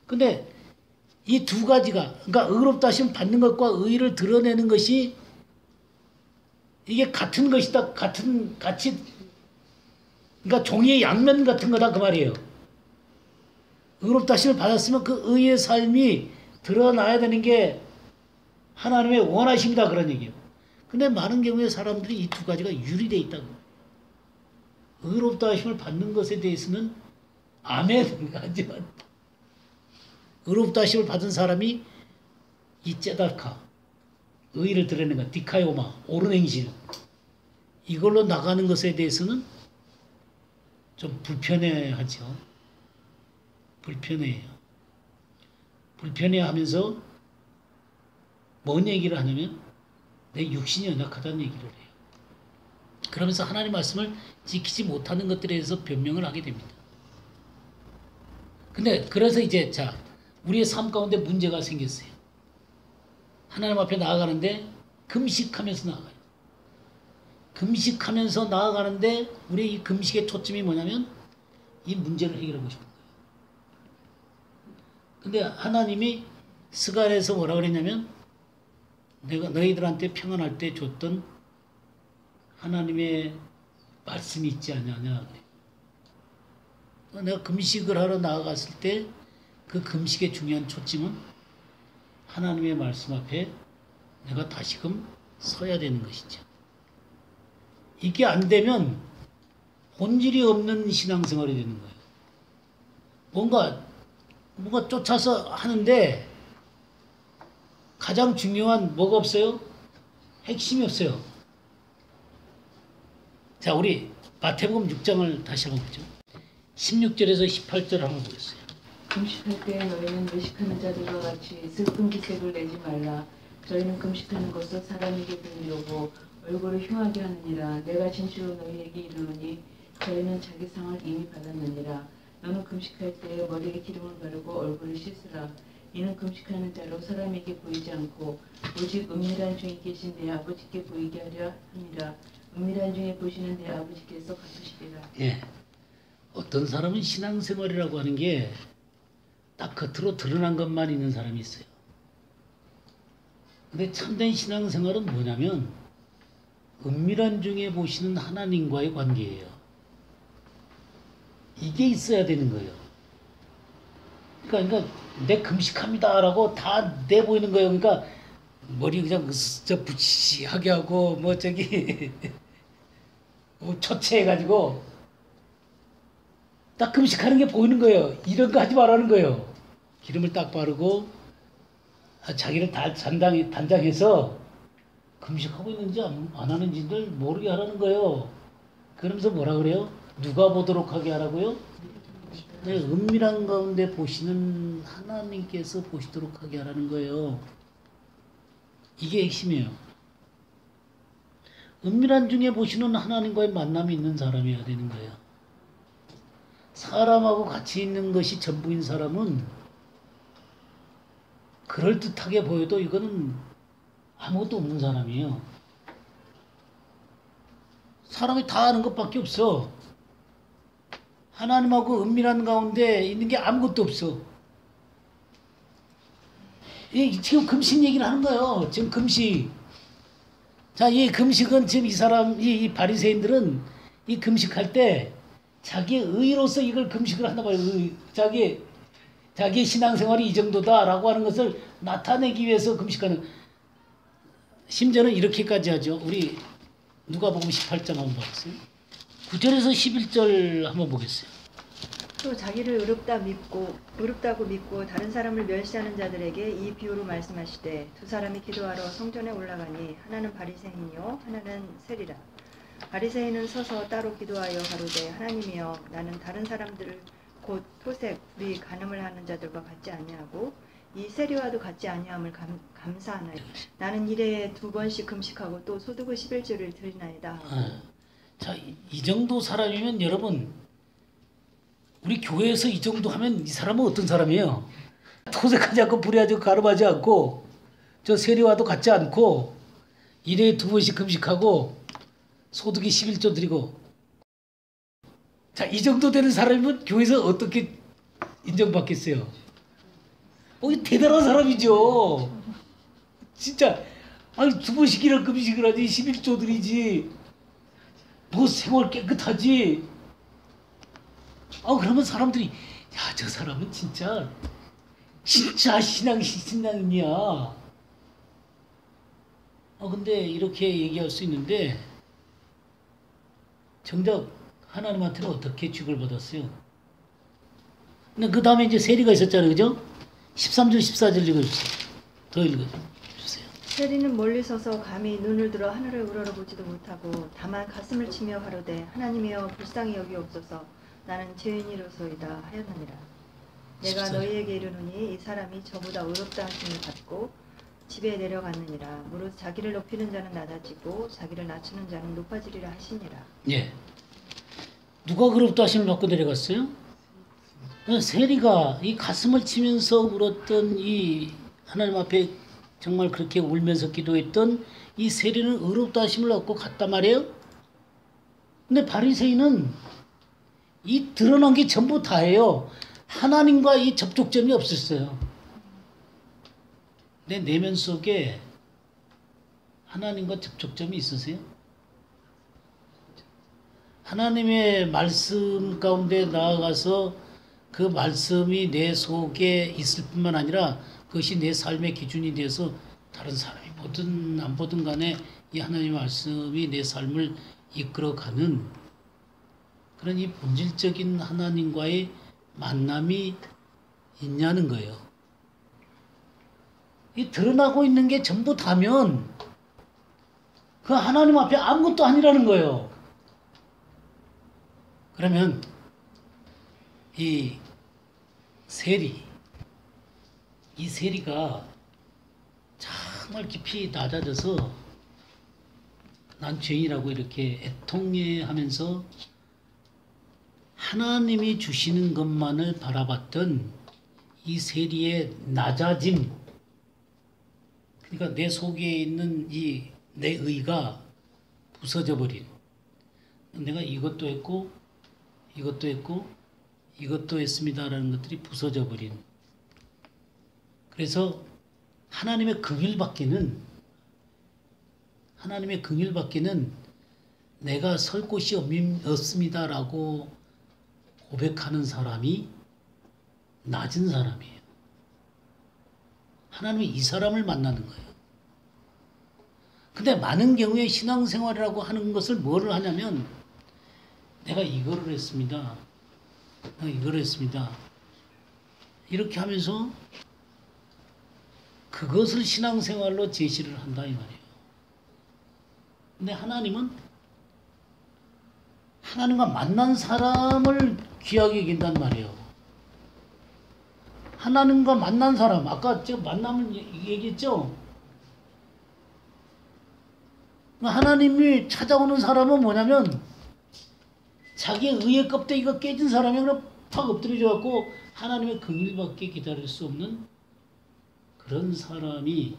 근데 이 두 가지가, 그러니까 의롭다 하심 받는 것과 의를 드러내는 것이 이게 같은 것이다, 같이, 그러니까 종이의 양면 같은 거다 그 말이에요. 의롭다 하심을 받았으면 그 의의 삶이 드러나야 되는 게 하나님의 원하심이다 그런 얘기예요. 근데 많은 경우에 사람들이 이 두 가지가 유리되어 있다고. 의롭다 하심을 받는 것에 대해서는 아멘 하지만 의롭다 하심을 받은 사람이 이 째다카, 의를 드러내는 것, 디카요마, 옳은 행실, 이걸로 나가는 것에 대해서는 좀 불편해하죠. 불편해해요. 불편해하면서 뭔 얘기를 하냐면 내 육신이 연약하다는 얘기를 해요. 그러면서 하나님 말씀을 지키지 못하는 것들에 대해서 변명을 하게 됩니다. 근데 그래서 이제 자 우리의 삶 가운데 문제가 생겼어요. 하나님 앞에 나아가는데 금식하면서 나아가요. 금식하면서 나아가는데 우리의 이 금식의 초점이 뭐냐면 이 문제를 해결하고 싶은 거예요. 근데 하나님이 스가랴에서 뭐라 그랬냐면 내가 너희들한테 평안할 때 줬던 하나님의 말씀이 있지 않냐냐. 내가 금식을 하러 나아갔을 때 그 금식의 중요한 초점은 하나님의 말씀 앞에 내가 다시금 서야 되는 것이죠. 이게 안 되면 본질이 없는 신앙생활이 되는 거예요. 뭔가 쫓아서 하는데 가장 중요한 뭐가 없어요? 핵심이 없어요. 자, 우리 마태복음 6장을 다시 한번 보죠. 16절에서 18절 한번 보겠어요. 금식할 때 너희는 외식하는 자들과 같이 슬픈 기색을 내지 말라. 저희는 금식하는 것을 사람에게 보이려고 얼굴을 흉하게 하느니라. 내가 진실로 너희에게 이르노니 저희는 자기 상을 이미 받았느니라. 너는 금식할 때 머리에 기름을 바르고 얼굴을 씻으라. 이는 금식하는 자로 사람에게 보이지 않고 오직 은밀한 중에 계신 내 아버지께 보이게 하려 함이라. 은밀한 중에 보시는 내 아버지께서 갚으시리라. 예. 어떤 사람은 신앙생활이라고 하는 게 딱 겉으로 드러난 것만 있는 사람이 있어요. 근데 참된 신앙생활은 뭐냐면 은밀한 중에 보시는 하나님과의 관계예요. 이게 있어야 되는 거예요. 그러니까 내 금식합니다라고 다 내보이는 거예요. 그러니까 머리 그냥 저 부치하게 하고 뭐 저기 초췌해가지고 딱 금식하는 게 보이는 거예요. 이런 거 하지 말라는 거예요. 기름을 딱 바르고 자기를 단장해서 금식하고 있는지 안 하는지를 모르게 하라는 거예요. 그러면서 뭐라 그래요? 누가 보도록 하게 하라고요? 네, 은밀한 가운데 보시는 하나님께서 보시도록 하게 하라는 거예요. 이게 핵심이에요. 은밀한 중에 보시는 하나님과의 만남이 있는 사람이어야 되는 거예요. 사람하고 같이 있는 것이 전부인 사람은 그럴듯하게 보여도 이거는 아무것도 없는 사람이에요. 사람이 다 아는 것밖에 없어. 하나님하고 은밀한 가운데 있는 게 아무것도 없어. 지금 금식 얘기를 하는 거예요. 지금 금식. 자, 이 금식은 지금 이 바리새인들은 이 금식할 때 자기의 의로서 이걸 금식을 한단 말이에요. 자기의 신앙생활이 이 정도다라고 하는 것을 나타내기 위해서 금식하는. 심지어는 이렇게까지 하죠. 우리 누가복음 18장 한번 보겠어요. 9절에서 11절 한번 보겠어요. 또 자기를 의롭다고 믿고 다른 사람을 멸시하는 자들에게 이 비유로 말씀하시되 두 사람이 기도하러 성전에 올라가니 하나는 바리새인이요 하나는 세리라. 바리새인은 서서 따로 기도하여 가로되 하나님이여 나는 다른 사람들을 곧 토색, 불의, 간음을 하는 자들과 같지 아니하고 이 세리와도 같지 아니함을 감사하나이다. 나는 일에 2번씩 금식하고 또 소득의 11조를 드리나이다. 자, 이 정도 사람이면 여러분 우리 교회에서 이 정도 하면 이 사람은 어떤 사람이에요? 토색하지 않고 불의하지 않고 가늠하지 않고 저 세리와도 같지 않고 일에 2번씩 금식하고 소득이 11조 드리고 자, 이 정도 되는 사람이면 교회에서 어떻게 인정받겠어요? 이 대단한 사람이죠. 진짜 아니 2번씩이나 금식을 하지 11조 드리지 뭐 생활 깨끗하지. 그러면 사람들이 야, 저 사람은 진짜 신앙이냐. 근데 이렇게 얘기할 수 있는데 정작 하나님한테는 어떻게 취급을 받았어요? 근데 그 다음에 이제 세리가 있었잖아요. 그죠? 13절 14절 읽어주세요. 더 읽어주세요. 세리는 멀리 서서 감히 눈을 들어 하늘을 우러러보지도 못하고 다만 가슴을 치며 가로되 하나님이여 불쌍히 여기옵소서 나는 죄인이로소이다 하였느니라. 내가 너희에게 이르노니 이 사람이 저보다 의롭다 하심을 받고 집에 내려갔느니라. 무릇 자기를 높이는 자는 낮아지고 자기를 낮추는 자는 높아지리라 하시니라. 예. 누가 의롭다 하심을 받고 내려갔어요? 세리가 이 가슴을 치면서 울었던 이 하나님 앞에 정말 그렇게 울면서 기도했던 이 세리는 의롭다 하심을 얻고 갔단 말이에요. 근데 바리새인은 이 드러난 게 전부 다예요. 하나님과 이 접촉점이 없었어요. 내 내면 속에 하나님과 접촉점이 있으세요? 하나님의 말씀 가운데 나아가서 그 말씀이 내 속에 있을 뿐만 아니라 그것이 내 삶의 기준이 되어서 다른 사람이 보든 안 보든 간에 이 하나님의 말씀이 내 삶을 이끌어가는 그런 이 본질적인 하나님과의 만남이 있냐는 거예요. 이 드러나고 있는 게 전부 다면 그 하나님 앞에 아무것도 아니라는 거예요. 그러면 이 세리가 정말 깊이 낮아져서 난 죄인이라고 이렇게 애통해하면서 하나님이 주시는 것만을 바라봤던 이 세리의 낮아짐, 그러니까 내 속에 있는 이 내 의가 부서져 버린, 내가 이것도 했고 이것도 했고 이것도 했습니다라는 것들이 부서져 버린, 그래서 하나님의 긍휼받기는 내가 설 곳이 없습니다라고 고백하는 사람이 낮은 사람이에요. 하나님이 이 사람을 만나는 거예요. 근데 많은 경우에 신앙생활이라고 하는 것을 뭐를 하냐면 내가 이거를 했습니다. 내가 이걸 했습니다. 이렇게 하면서 그것을 신앙생활로 제시를 한다 이 말이에요. 근데 하나님은 하나님과 만난 사람을 귀하게 여긴단 말이에요. 하나님과 만난 사람, 아까 제가 만남을 얘기했죠? 하나님이 찾아오는 사람은 뭐냐면 자기의 의의 껍데기가 깨진 사람이 그냥 팍 엎드려져 갖고 하나님의 긍휼밖에 기다릴 수 없는 그런 사람이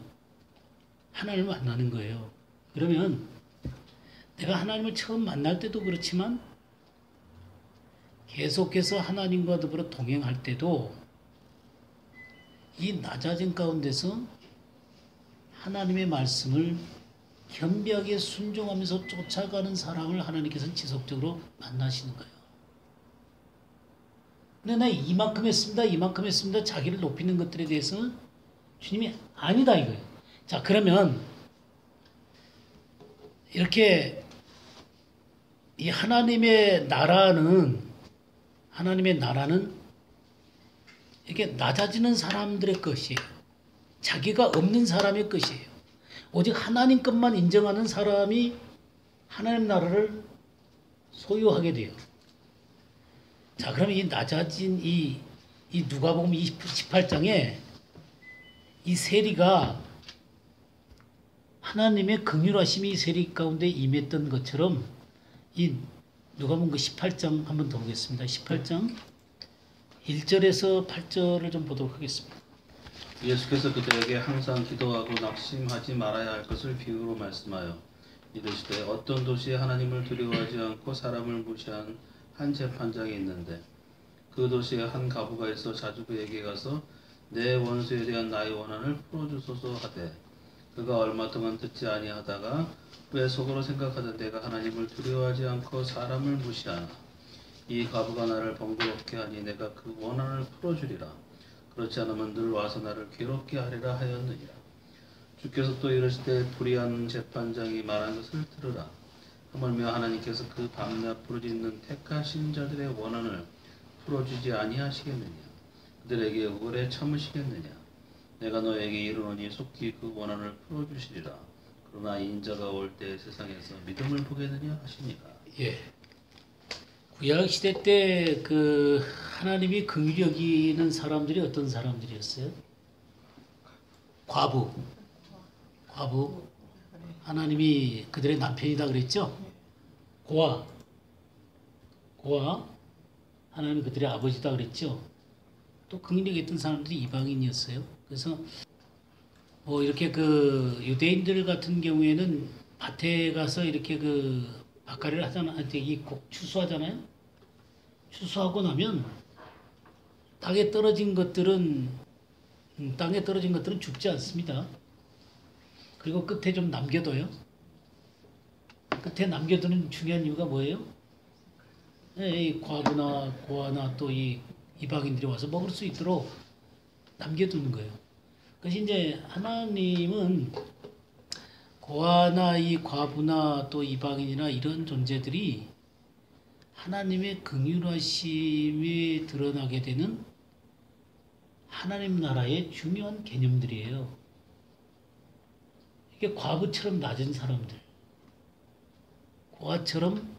하나님을 만나는 거예요. 그러면 내가 하나님을 처음 만날 때도 그렇지만 계속해서 하나님과 더불어 동행할 때도 이 낮아진 가운데서 하나님의 말씀을 겸비하게 순종하면서 쫓아가는 사람을 하나님께서는 지속적으로 만나시는 거예요. 근데 나 이만큼 했습니다. 자기를 높이는 것들에 대해서는 주님이 아니다 이거예요. 자, 그러면 이렇게 이 하나님의 나라는 하나님의 나라는 이게 낮아지는 사람들의 것이에요. 자기가 없는 사람의 것이에요. 오직 하나님 것만 인정하는 사람이 하나님 나라를 소유하게 돼요. 자, 그러면 이 낮아진 이 누가복음 18장에 이 세리가 하나님의 긍휼하심이 세리 가운데 임했던 것처럼 이 누가복음 18장 한번 더 보겠습니다. 18장 1절에서 8절을 좀 보도록 하겠습니다. 예수께서 그들에게 항상 기도하고 낙심하지 말아야 할 것을 비유로 말씀하여 이르시되 어떤 도시에 하나님을 두려워하지 않고 사람을 무시한 한 재판장이 있는데 그 도시에 한 가부가 있어 자주 그에게 가서 내 원수에 대한 나의 원한을 풀어주소서 하되 그가 얼마 동안 듣지 아니하다가 왜 속으로 생각하던 내가 하나님을 두려워하지 않고 사람을 무시하나 이 가부가 나를 번거롭게 하니 내가 그 원한을 풀어주리라. 그렇지 않으면 늘 와서 나를 괴롭게 하리라 하였느니라. 주께서 또 이르시되 불의한 재판장이 말한 것을 들으라. 하물며 하나님께서 그 밤낮 부르짖는 택하신 자들의 원한을 풀어주지 아니하시겠느냐. 그들에게 오래 참으시겠느냐. 내가 너에게 이르노니 속히 그 원한을 풀어주시리라. 그러나 인자가 올 때 세상에서 믿음을 보겠느냐 하시니라. 예. 구약 시대 때 그 하나님이 긍휼히 여기는 사람들이 어떤 사람들이었어요? 과부. 하나님이 그들의 남편이다 그랬죠? 고아. 하나님이 그들의 아버지다 그랬죠? 또 긍휼히 여겼던 사람들이 이방인이었어요. 그래서 뭐 이렇게 그 유대인들 같은 경우에는 밭에 가서 이렇게 그 밭갈이를 하잖아요. 이 추수하잖아요. 추수하고 나면 땅에 떨어진 것들은 죽지 않습니다. 그리고 끝에 좀 남겨둬요. 끝에 남겨두는 중요한 이유가 뭐예요? 이 과부나 고아나 또 이 이방인들이 와서 먹을 수 있도록 남겨두는 거예요. 그래서 이제 하나님은 고아나 이 과부나 또 이방인이나 이런 존재들이 하나님의 긍휼하심이 드러나게 되는 하나님 나라의 중요한 개념들이에요. 이게 과부처럼 낮은 사람들, 고아처럼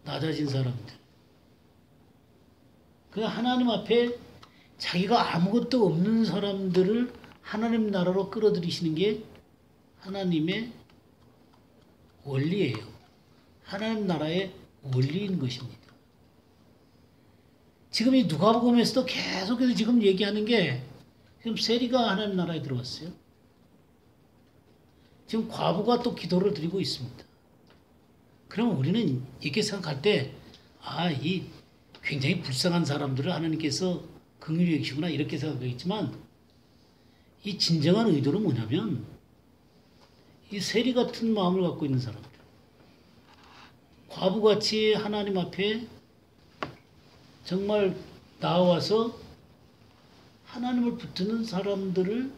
낮아진 사람들. 그 하나님 앞에 자기가 아무것도 없는 사람들을 하나님 나라로 끌어들이시는 게 하나님의 원리예요. 하나님 나라의 원리인 것입니다. 지금 이 누가복음에서도 계속해서 지금 얘기하는 게 지금 세리가 하나님 나라에 들어왔어요. 지금 과부가 또 기도를 드리고 있습니다. 그럼 우리는 이렇게 생각할 때 이 굉장히 불쌍한 사람들을 하나님께서 긍휼히 여기시구나 이렇게 생각하겠지만 이 진정한 의도는 뭐냐면 이 세리 같은 마음을 갖고 있는 사람들, 과부같이 하나님 앞에 정말 나와서 하나님을 붙드는 사람들을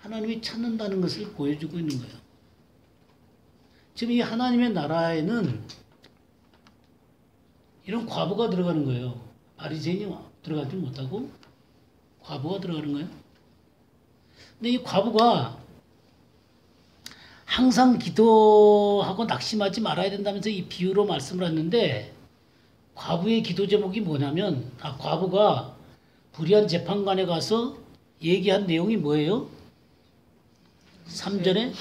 하나님이 찾는다는 것을 보여주고 있는 거예요. 지금 이 하나님의 나라에는 이런 과부가 들어가는 거예요. 바리새인이 들어가지 못하고 과부가 들어가는 거예요. 근데 이 과부가 항상 기도하고 낙심하지 말아야 된다면서 이 비유로 말씀을 했는데 과부의 기도 제목이 뭐냐면 과부가 불의한 재판관에 가서 얘기한 내용이 뭐예요? 3절에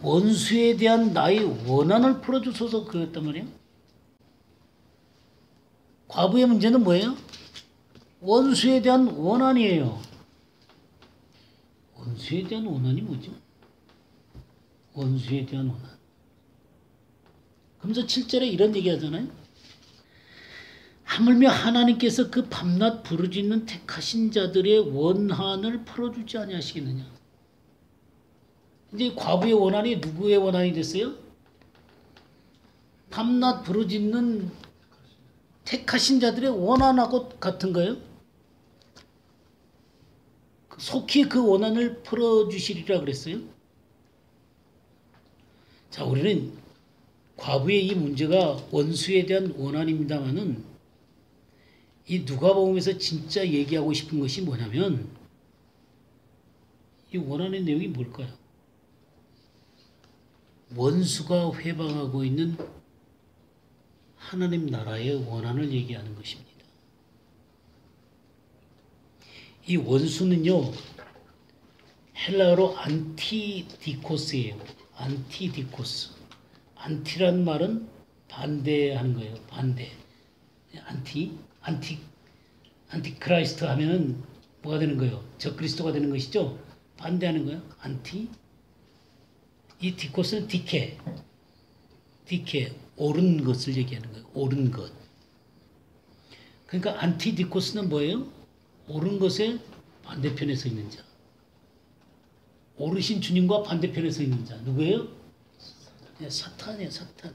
원수에 대한 나의 원한을 풀어주소서 그랬단 말이에요. 과부의 문제는 뭐예요? 원수에 대한 원한이에요. 원수에 대한 원한이 뭐죠? 원수에 대한 원한. 그러면서 7절에 이런 얘기 하잖아요. 하물며 하나님께서 그 밤낮 부르짖는 택하신 자들의 원한을 풀어주지 아니하시겠느냐. 이제 과부의 원한이 누구의 원한이 됐어요? 밤낮 부르짖는 택하신 자들의 원한하고 같은 거예요. 속히 그 원한을 풀어주시리라 그랬어요. 자, 우리는 과부의 이 문제가 원수에 대한 원한입니다만은 이 누가복음에서 진짜 얘기하고 싶은 것이 뭐냐면 이 원한의 내용이 뭘까요? 원수가 회방하고 있는 하나님 나라의 원한을 얘기하는 것입니다. 이 원수는요, 헬라어로 안티디코스예요. 안티디코스. 안티란 말은 반대하는 거예요. 반대. 안티크라이스트 하면은 뭐가 되는 거예요? 적그리스도가 되는 것이죠? 반대하는 거예요. 안티. 이 디코스는 디케. 옳은 것을 얘기하는 거예요. 옳은 것. 그러니까 안티디코스는 뭐예요? 옳은 것의 반대편에 서 있는 자. 오르신 주님과 반대편에 서 있는 자. 누구예요? 사탄이에요. 사탄.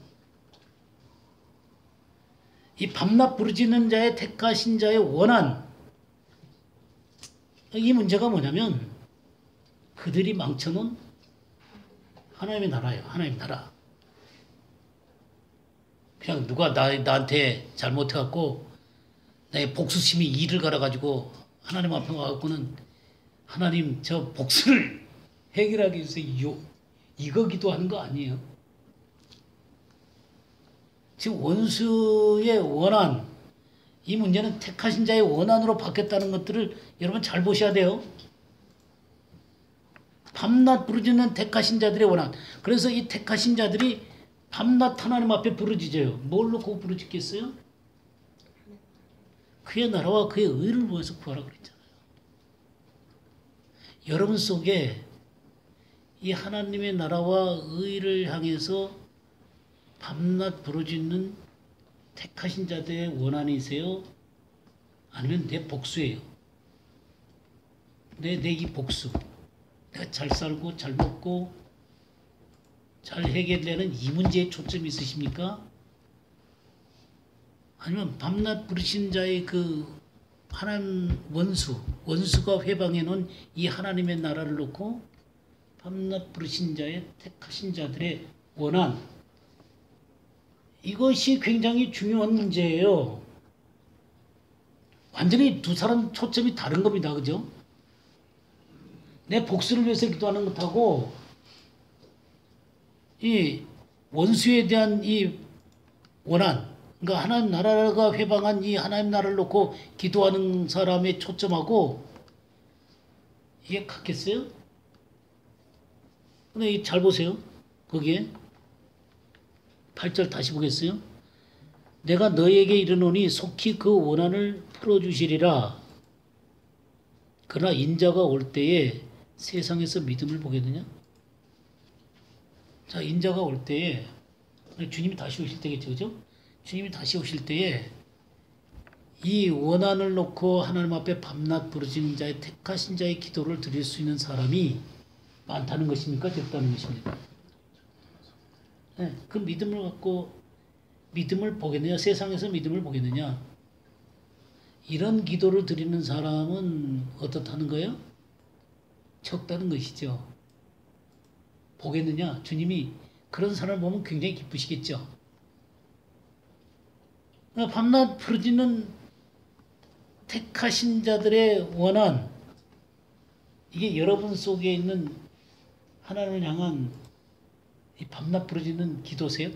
이 밤낮 부르짖는 자의 택하신 자의 원한. 이 문제가 뭐냐면 그들이 망쳐놓은 하나님의 나라예요. 하나님의 나라. 그냥 누가 나한테 잘못해갖고 나의 복수심이 이를 갈아가지고 하나님 앞에 와갖고는 하나님 저 복수를 해결하기 위해서 이거 기도하는 거 아니에요. 지금 원수의 원한, 이 문제는 택하신 자의 원한으로 바뀌었다는 것들을 여러분 잘 보셔야 돼요. 밤낮 부르짖는 택하신 자들의 원한. 그래서 이 택하신 자들이 밤낮 하나님 앞에 부르짖어요. 뭘 놓고 부르짖겠어요? 그의 나라와 그의 의를 모아서 구하라 그랬잖아요. 여러분 속에 이 하나님의 나라와 의를 향해서 밤낮 부르짖는 택하신 자들의 원한이세요? 아니면 내 복수예요? 내 이 복수. 내가 잘 살고 잘 먹고 잘 해결되는 이 문제에 초점이 있으십니까? 아니면 밤낮 부르신 자의 그 하나님 원수가 회방해 놓은 이 하나님의 나라를 놓고 밤낮 부르신 자의 택하신 자들의 원한, 이것이 굉장히 중요한 문제예요. 완전히 두 사람 초점이 다른 겁니다. 그죠? 내 복수를 위해서 기도하는 것하고 이 원수에 대한 이 원한, 그러니까 하나님 나라가 회방한 이 하나님 나라를 놓고 기도하는 사람의 초점하고 이게 같겠어요? 근데 잘 보세요. 거기에 8절 다시 보겠어요. 내가 너에게 이르노니 속히 그 원한을 풀어주시리라. 그러나 인자가 올 때에 세상에서 믿음을 보겠느냐? 자, 인자가 올 때에 주님이 다시 오실 때겠죠, 그죠? 주님이 다시 오실 때에 이 원한을 놓고 하나님 앞에 밤낮 부르짖는 자의 택하신 자의 기도를 드릴 수 있는 사람이 많다는 것입니까? 적다는 것입니까? 네, 그 믿음을 갖고 믿음을 보겠느냐? 세상에서 믿음을 보겠느냐? 이런 기도를 드리는 사람은 어떻다는 거예요? 적다는 것이죠. 보겠느냐? 주님이 그런 사람을 보면 굉장히 기쁘시겠죠. 밤낮 부르짖는 택하신 자들의 원한, 이게 여러분 속에 있는 하나님을 향한 이 밤낮 부르짖는 기도세요?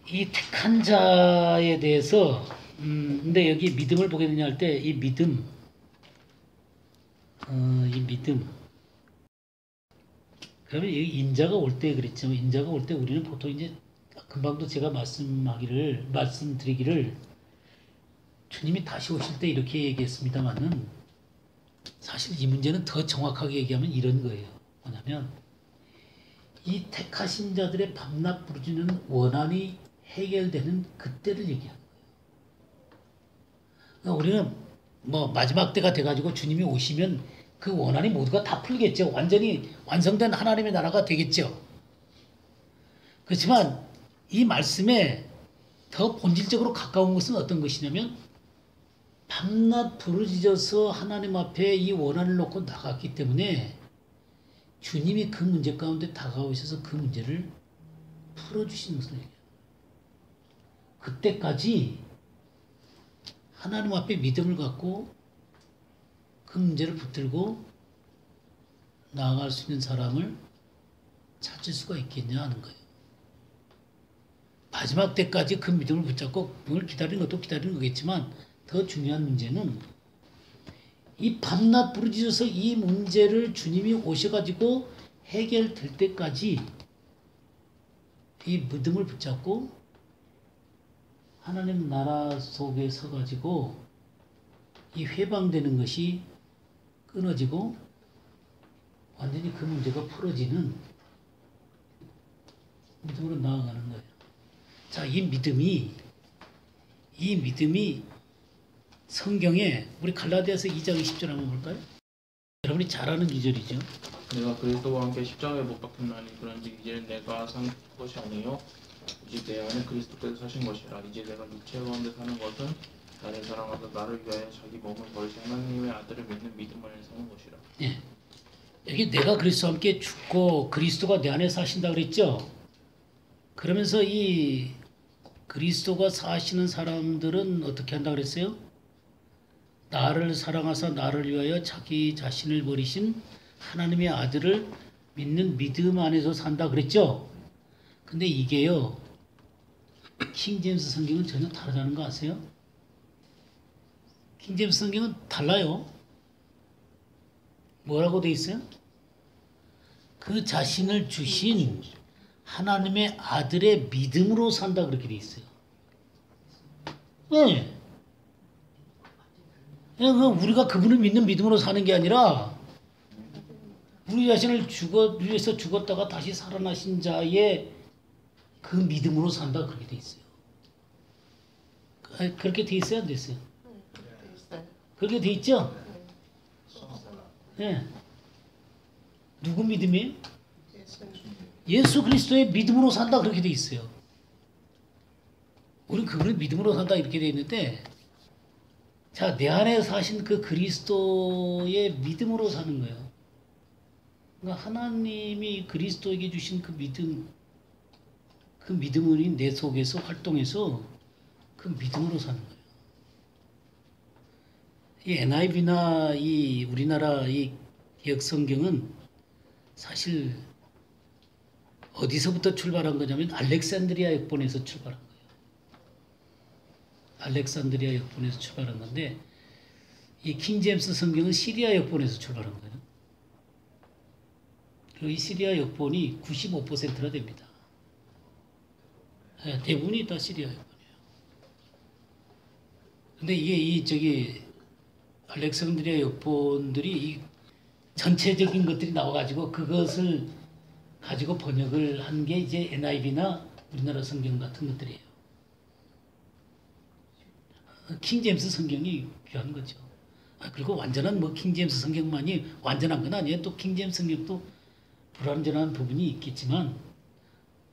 이 택한 자에 대해서 근데 여기 믿음을 보겠느냐 할 때 이 믿음 그러면 인자가 올 때 그랬죠. 인자가 올 때 우리는 보통 이제 금방도 제가 말씀드리기를 주님이 다시 오실 때 이렇게 얘기했습니다만은 사실 이 문제는 더 정확하게 얘기하면 이런 거예요. 뭐냐면 이 택하신 자들의 밤낮 부르짖는 원한이 해결되는 그때를 얘기하는 거예요. 그러니까 우리는 뭐 마지막 때가 돼가지고 주님이 오시면 그 원한이 모두가 다 풀겠죠. 완전히 완성된 하나님의 나라가 되겠죠. 그렇지만 이 말씀에 더 본질적으로 가까운 것은 어떤 것이냐면 밤낮 부르짖어서 하나님 앞에 이 원한을 놓고 나갔기 때문에 주님이 그 문제 가운데 다가오셔서 그 문제를 풀어주시는 것을 얘기해요. 그때까지 하나님 앞에 믿음을 갖고 그 문제를 붙들고 나아갈 수 있는 사람을 찾을 수가 있겠냐 하는 거예요. 마지막 때까지 그 믿음을 붙잡고 그걸 기다리는 것도 기다리는 거겠지만 더 중요한 문제는 이 밤낮 부르짖어서 이 문제를 주님이 오셔가지고 해결될 때까지 이 믿음을 붙잡고 하나님 나라 속에 서가지고 이 회방되는 것이 끊어지고 완전히 그 문제가 풀어지는 믿음으로 나아가는 거예요. 자, 이 믿음이 성경에 우리 갈라디아서 2장 20절 한번 볼까요? 여러분이 잘 아는 기절이죠. 내가 그리스도와 함께 십자가에 못 박혔나니 그런즉 이제는 내가 산 것이 아니요 오직 내 안에 그리스도께서 사신 것이라. 이제 내가 육체 가운데 사는 것은 나를 사랑하사 나를 위하여 자기 몸을 버리신 하나님의 아들을 믿는 믿음 안에 사는 것이라. 예. 여기 내가 그리스도와 함께 죽고 그리스도가 내 안에 사신다 그랬죠. 그러면서 이 그리스도가 사시는 사람들은 어떻게 한다 그랬어요? 나를 사랑하사 나를 위하여 자기 자신을 버리신 하나님의 아들을 믿는 믿음 안에서 산다 그랬죠. 근데 이게요, 킹제임스 성경은 전혀 다르다는 거 아세요? 킹제임스 성경은 달라요. 뭐라고 돼 있어요? 그 자신을 주신 하나님의 아들의 믿음으로 산다 그렇게 돼 있어요. 네. 우리가 그분을 믿는 믿음으로 사는 게 아니라 우리 자신을 위해서 죽었다가 다시 살아나신 자의 그 믿음으로 산다 그렇게 돼 있어요. 그렇게 돼 있어요, 안 됐어요? 그렇게 돼 있죠? 네. 누구 믿음이에요? 예수 그리스도의 믿음으로 산다 그렇게 돼 있어요. 우리는 그분의 믿음으로 산다 이렇게 돼 있는데, 자, 내 안에 사신 그 그리스도의 믿음으로 사는 거예요. 그러니까 하나님이 그리스도에게 주신 그 믿음이 내 속에서 활동해서 그 믿음으로 사는 거예요. 이 NIV나 이 우리나라 이 개혁 성경은 사실 어디서부터 출발한 거냐면 알렉산드리아 역본에서 출발한 거예요. 알렉산드리아 역본에서 출발한 건데 이 킹제임스 성경은 시리아 역본에서 출발한 거예요. 그리고 이 시리아 역본이 95%나 됩니다. 네, 대부분이 다 시리아 역본이에요. 근데 이게 알렉산드리아 역본들이 이 전체적인 것들이 나와가지고 그것을 가지고 번역을 한 게 이제 NIV나 우리나라 성경 같은 것들이에요. 킹제임스 성경이 귀한 거죠. 그리고 완전한 킹제임스 성경만이 완전한 건 아니에요. 또 킹제임스 성경도 불완전한 부분이 있겠지만,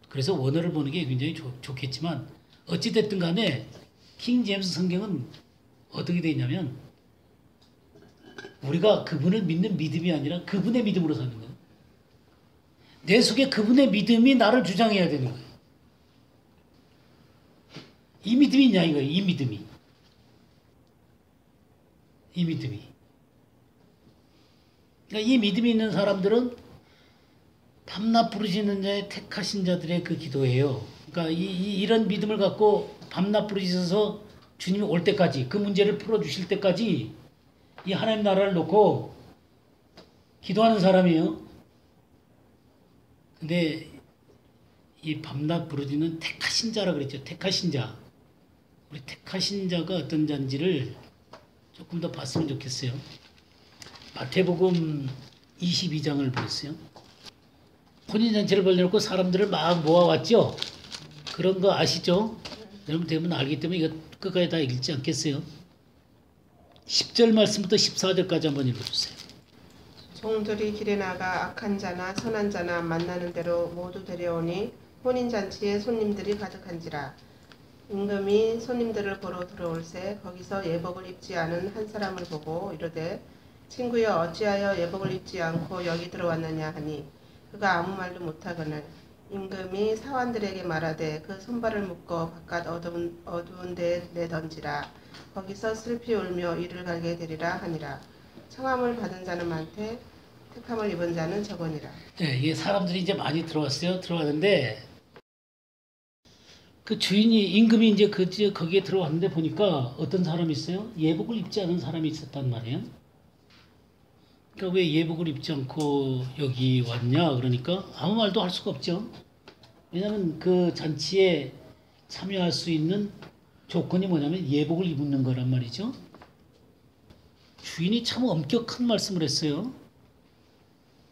그래서 원어를 보는 게 굉장히 좋겠지만, 어찌됐든 간에 킹제임스 성경은 어떻게 되어 있냐면 우리가 그분을 믿는 믿음이 아니라 그분의 믿음으로 사는 거예요. 내 속에 그분의 믿음이 나를 주장해야 되는 거예요. 이 믿음이 있냐 이거예요. 이 믿음이. 그러니까 이 믿음이 있는 사람들은 밤낮 부르짖는 자의 택하신 자들의 그 기도예요. 그러니까 이런 믿음을 갖고 밤낮 부르짖어서 주님이 올 때까지, 그 문제를 풀어주실 때까지 이 하나님 나라를 놓고 기도하는 사람이에요. 근데 이 밤낮 부르짖는 택하신 자라 그랬죠. 택하신 자. 우리 택하신 자가 어떤 자인지를 조금 더 봤으면 좋겠어요. 마태복음 22장을 보겠어요. 혼인잔치를 벌려놓고 사람들을 막 모아왔죠. 그런 거 아시죠? 여러분 대부분 알기 때문에 이거 끝까지 다 읽지 않겠어요. 10절 말씀부터 14절까지 한번 읽어주세요. 종들이 길에 나가 악한 자나 선한 자나 만나는 대로 모두 데려오니 혼인잔치에 손님들이 가득한지라. 임금이 손님들을 보러 들어올새 거기서 예복을 입지 않은 한 사람을 보고 이르되 친구여 어찌하여 예복을 입지 않고 여기 들어왔느냐 하니 그가 아무 말도 못하거늘 임금이 사환들에게 말하되 그 손발을 묶어 바깥 어두운 데에 내던지라. 거기서 슬피 울며 이를 갈게 되리라 하니라. 청함을 받은 자는 많되 택함을 입은 자는 적으니라. 네, 이게 사람들이 이제 많이 들어왔어요. 들어왔는데 그 주인이 임금이 이제 거기에 들어왔는데 보니까 어떤 사람이 있어요? 예복을 입지 않은 사람이 있었단 말이에요. 그러니까 왜 예복을 입지 않고 여기 왔냐? 그러니까 아무 말도 할 수가 없죠. 왜냐하면 그 잔치에 참여할 수 있는 조건이 뭐냐면 예복을 입는 거란 말이죠. 주인이 참 엄격한 말씀을 했어요.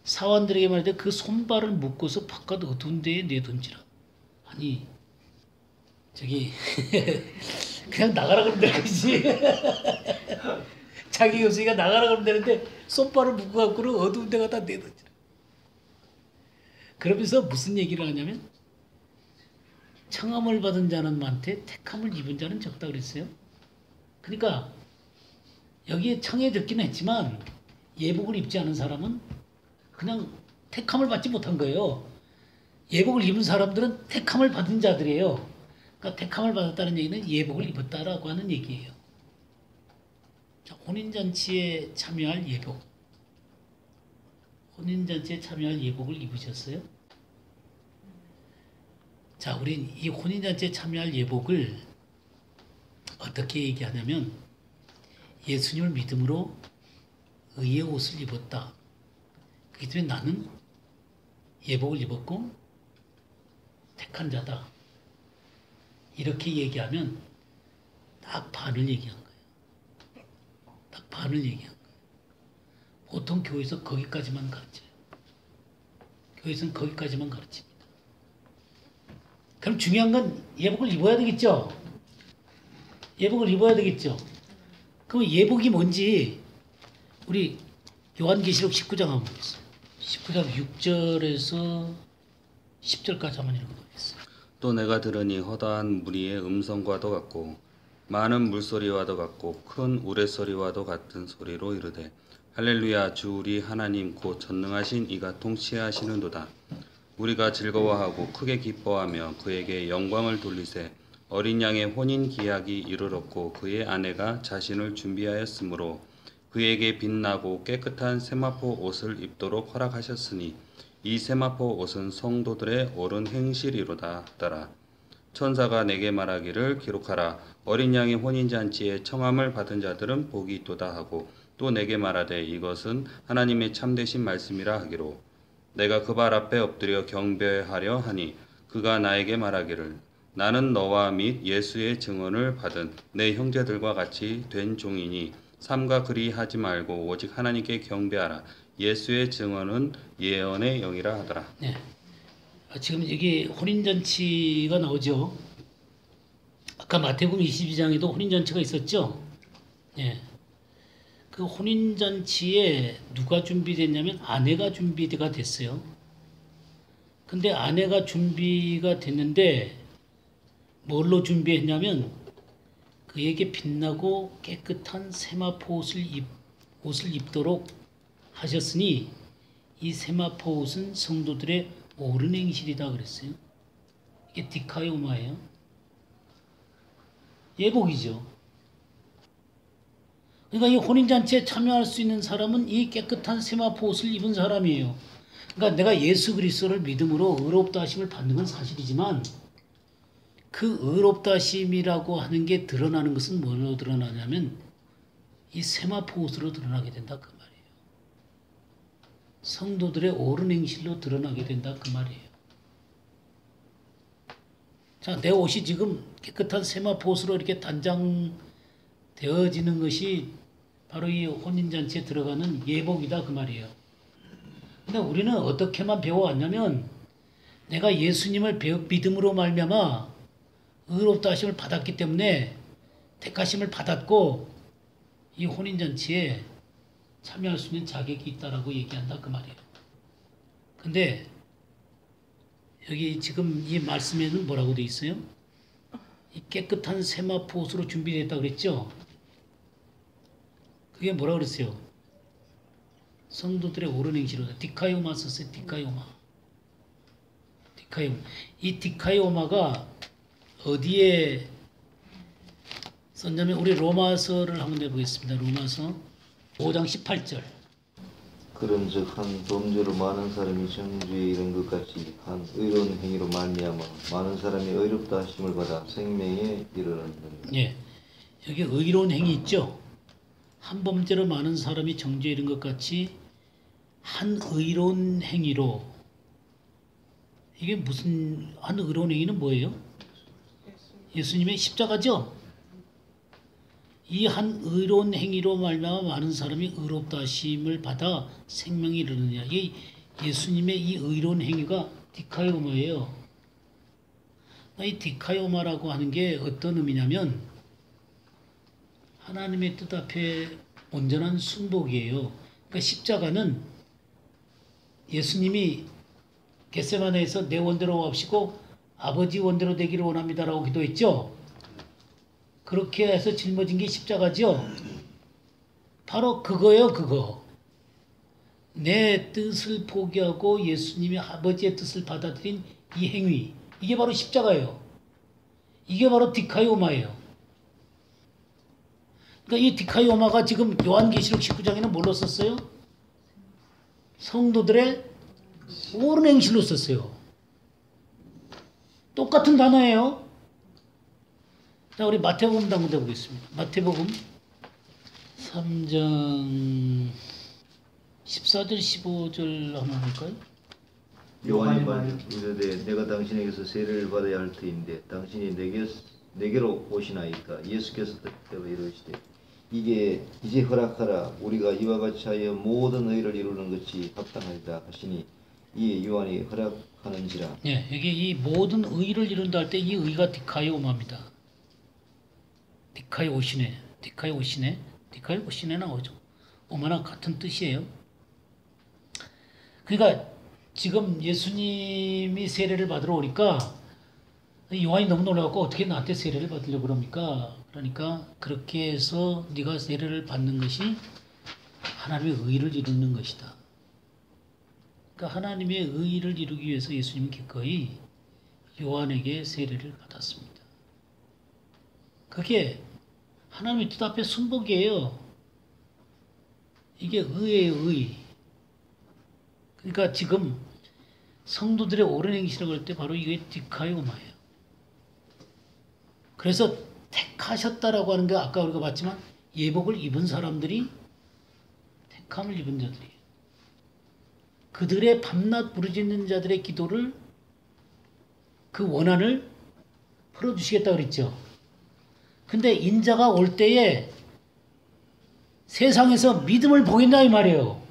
사원들에게 말할 때 그 손발을 묶어서 바깥 어두운 데에 내던지라. 아니 저기 그냥 나가라 그러면 되지. 자기 교수가 나가라 그러면 되는데 손발을 묶고 갖고는 어두운 데 갖다 내던지라. 그러면서 무슨 얘기를 하냐면 청함을 받은 자는 많되 택함을 입은 자는 적다 그랬어요. 그러니까 여기에 청해 적기는 했지만 예복을 입지 않은 사람은 그냥 택함을 받지 못한 거예요. 예복을 입은 사람들은 택함을 받은 자들이에요. 그러니까 택함을 받았다는 얘기는 예복을 입었다라고 하는 얘기예요. 자, 혼인잔치에 참여할 예복. 혼인잔치에 참여할 예복을 입으셨어요? 자, 우린 이 혼인잔치에 참여할 예복을 어떻게 얘기하냐면 예수님을 믿음으로 의의 옷을 입었다. 그렇기 때문에 나는 예복을 입었고 택한 자다. 이렇게 얘기하면 딱 반을 얘기한 거예요. 딱 반을 얘기한 거예요. 보통 교회에서 거기까지만 가르쳐요. 교회에서는 거기까지만 가르칩니다. 그럼 중요한 건 예복을 입어야 되겠죠? 예복을 입어야 되겠죠? 그럼 예복이 뭔지 우리 요한계시록 19장 한번 보겠습니다. 19장 6절에서 10절까지 한번 읽어보겠습니다. 또 내가 들으니 허다한 무리의 음성과도 같고 많은 물소리와도 같고 큰 우레소리와도 같은 소리로 이르되 할렐루야 주 우리 하나님 곧 전능하신 이가 통치하시는도다. 우리가 즐거워하고 크게 기뻐하며 그에게 영광을 돌리세. 어린 양의 혼인 기약이 이르렀고 그의 아내가 자신을 준비하였으므로 그에게 빛나고 깨끗한 세마포 옷을 입도록 허락하셨으니 이 세마포 옷은 성도들의 옳은 행실이로다 하더라. 천사가 내게 말하기를 기록하라. 어린 양의 혼인잔치에 청함을 받은 자들은 복이 있도다 하고 또 내게 말하되 이것은 하나님의 참되신 말씀이라 하기로 내가 그 발 앞에 엎드려 경배하려 하니 그가 나에게 말하기를 나는 너와 및 예수의 증언을 받은 내 형제들과 같이 된 종이니 삼가 그리하지 말고 오직 하나님께 경배하라. 예수의 증언은 예언의 영이라 하더라. 네. 지금 여기 혼인잔치가 나오죠. 아까 마태복음 22장에도 혼인잔치가 있었죠. 네. 그 혼인잔치에 누가 준비됐냐면 아내가 준비가 됐어요. 근데 아내가 준비가 됐는데 뭘로 준비했냐면 그에게 빛나고 깨끗한 세마포 옷을 입도록 하셨으니 이 세마포 옷은 성도들의 옳은 행실이다 그랬어요. 이게 디카요마예요. 예복이죠. 그러니까 이 혼인잔치에 참여할 수 있는 사람은 이 깨끗한 세마포 옷을 입은 사람이에요. 그러니까 내가 예수 그리스도를 믿음으로 의롭다 하심을 받는 건 사실이지만 그 의롭다 하심이라고 하는 게 드러나는 것은 뭐로 드러나냐면 이 세마포 옷으로 드러나게 된다 그 말이에요. 성도들의 옳은 행실로 드러나게 된다 그 말이에요. 자, 내 옷이 지금 깨끗한 세마포 옷으로 이렇게 단장되어지는 것이 바로 이 혼인잔치에 들어가는 예복이다 그 말이에요. 근데 우리는 어떻게만 배워왔냐면 내가 예수님을 믿음으로 말미암아 의롭다 하심을 받았기 때문에 택하심을 받았고 이 혼인잔치에 참여할 수 있는 자격이 있다라고 얘기한다 그 말이에요. 근데 여기 지금 이 말씀에는 뭐라고 돼 있어요? 이 깨끗한 세마포 옷으로 준비됐다 그랬죠? 그게 뭐라 그랬어요? 성도들의 옳은 행실로다. 디카요마 썼어요. 디카요마. 이 디카이오마가 어디에 썼냐면 우리 로마서를 한번 내보겠습니다. 로마서 5장 18절. 그런즉 한 범죄로 많은 사람이 정죄에 이른 것 같이 한 의로운 행위로 말미암아 많은 사람이 의롭다 하심을 받아 생명에 이르렀느니라. 예, 여기 의로운 행위 있죠. 한 범죄로 많은 사람이 정죄에 이른 것 같이 한 의로운 행위로. 이게 무슨 한 의로운 행위는 뭐예요? 예수님의 십자가죠. 이 한 의로운 행위로 말미암아 많은 사람이 의롭다 하심을 받아 생명에 이르느냐. 이 예수님의 이 의로운 행위가 디카이오마예요. 이 디카이오마라고 하는 게 어떤 의미냐면 하나님의 뜻 앞에 온전한 순복이에요. 그러니까 십자가는 예수님이 겟세마네에서 내 원대로 없이고 아버지 원대로 되기를 원합니다라고 기도했죠. 그렇게 해서 짊어진 게 십자가죠. 바로 그거예요, 그거. 내 뜻을 포기하고 예수님의 아버지의 뜻을 받아들인 이 행위. 이게 바로 십자가예요. 이게 바로 디카이오마예요. 그러니까 이 디카이오마가 지금 요한계시록 19장에는 뭘로 썼어요? 성도들의 옳은 행실로 썼어요. 똑같은 단어예요. 자, 우리 마태복음 한번 해보겠습니다. 마태복음 3장 14절 15절 한번 볼까요? 요한이 이르되 내가 당신에게서 세례를 받아야 할 터인데 당신이 내게로 오시나이까. 예수께서 대답하여 이르시되 이제 허락하라. 우리가 이와 같이 하여 모든 의를 이루는 것이 합당하리라 하시니 이에 요한이 허락하는지라. 예, 여기 이 모든 의를 이룬다 할 때 이 의가 디카이오마입니다. 디카이오시네 나오죠. 오마나 같은 뜻이에요. 그러니까 지금 예수님이 세례를 받으러 오니까 요한이 너무 놀라갖고 어떻게 나한테 세례를 받으려고 그럽니까? 그러니까 그렇게 해서 네가 세례를 받는 것이 하나님의 의를 이루는 것이다. 그러니까 하나님의 의를 이루기 위해서 예수님은 기꺼이 요한에게 세례를 받았습니다. 그게 하나님의 뜻 앞에 순복이에요. 이게 의예요, 의. 그러니까 지금 성도들의 옳은 행실을 할 때 바로 이게 디카이오마예요. 그래서 택하셨다라고 하는 게 아까 우리가 봤지만 예복을 입은 사람들이 택함을 입은 자들이에요. 그들의 밤낮 부르짖는 자들의 기도를 그 원한을 풀어주시겠다 그랬죠. 근데 인자가 올 때에 세상에서 믿음을 보겠냐 이 말이에요.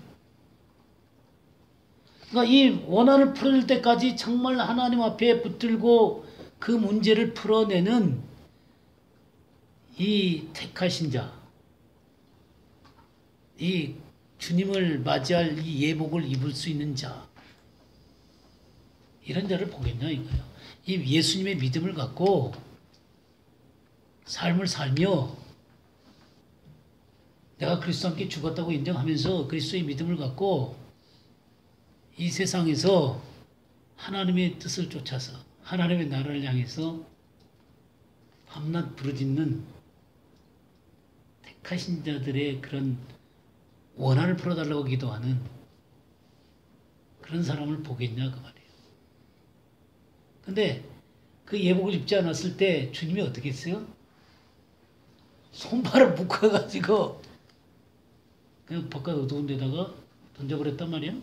그러니까 이 원한을 풀어줄 때까지 정말 하나님 앞에 붙들고 그 문제를 풀어내는 이 택하신 자, 이 주님을 맞이할 이 예복을 입을 수 있는 자, 이런 자를 보겠냐 이거예요. 이 예수님의 믿음을 갖고 삶을 살며 내가 그리스도와 함께 죽었다고 인정하면서 그리스도의 믿음을 갖고 이 세상에서 하나님의 뜻을 쫓아서 하나님의 나라를 향해서 밤낮 부르짖는 택하신 자들의 그런 원한을 풀어달라고 기도하는 그런 사람을 보겠냐 그 말이에요. 근데 그 예복을 입지 않았을 때 주님이 어떻게 했어요? 손발을 묶어가지고 그냥 바깥 어두운 데다가 던져버렸단 말이야.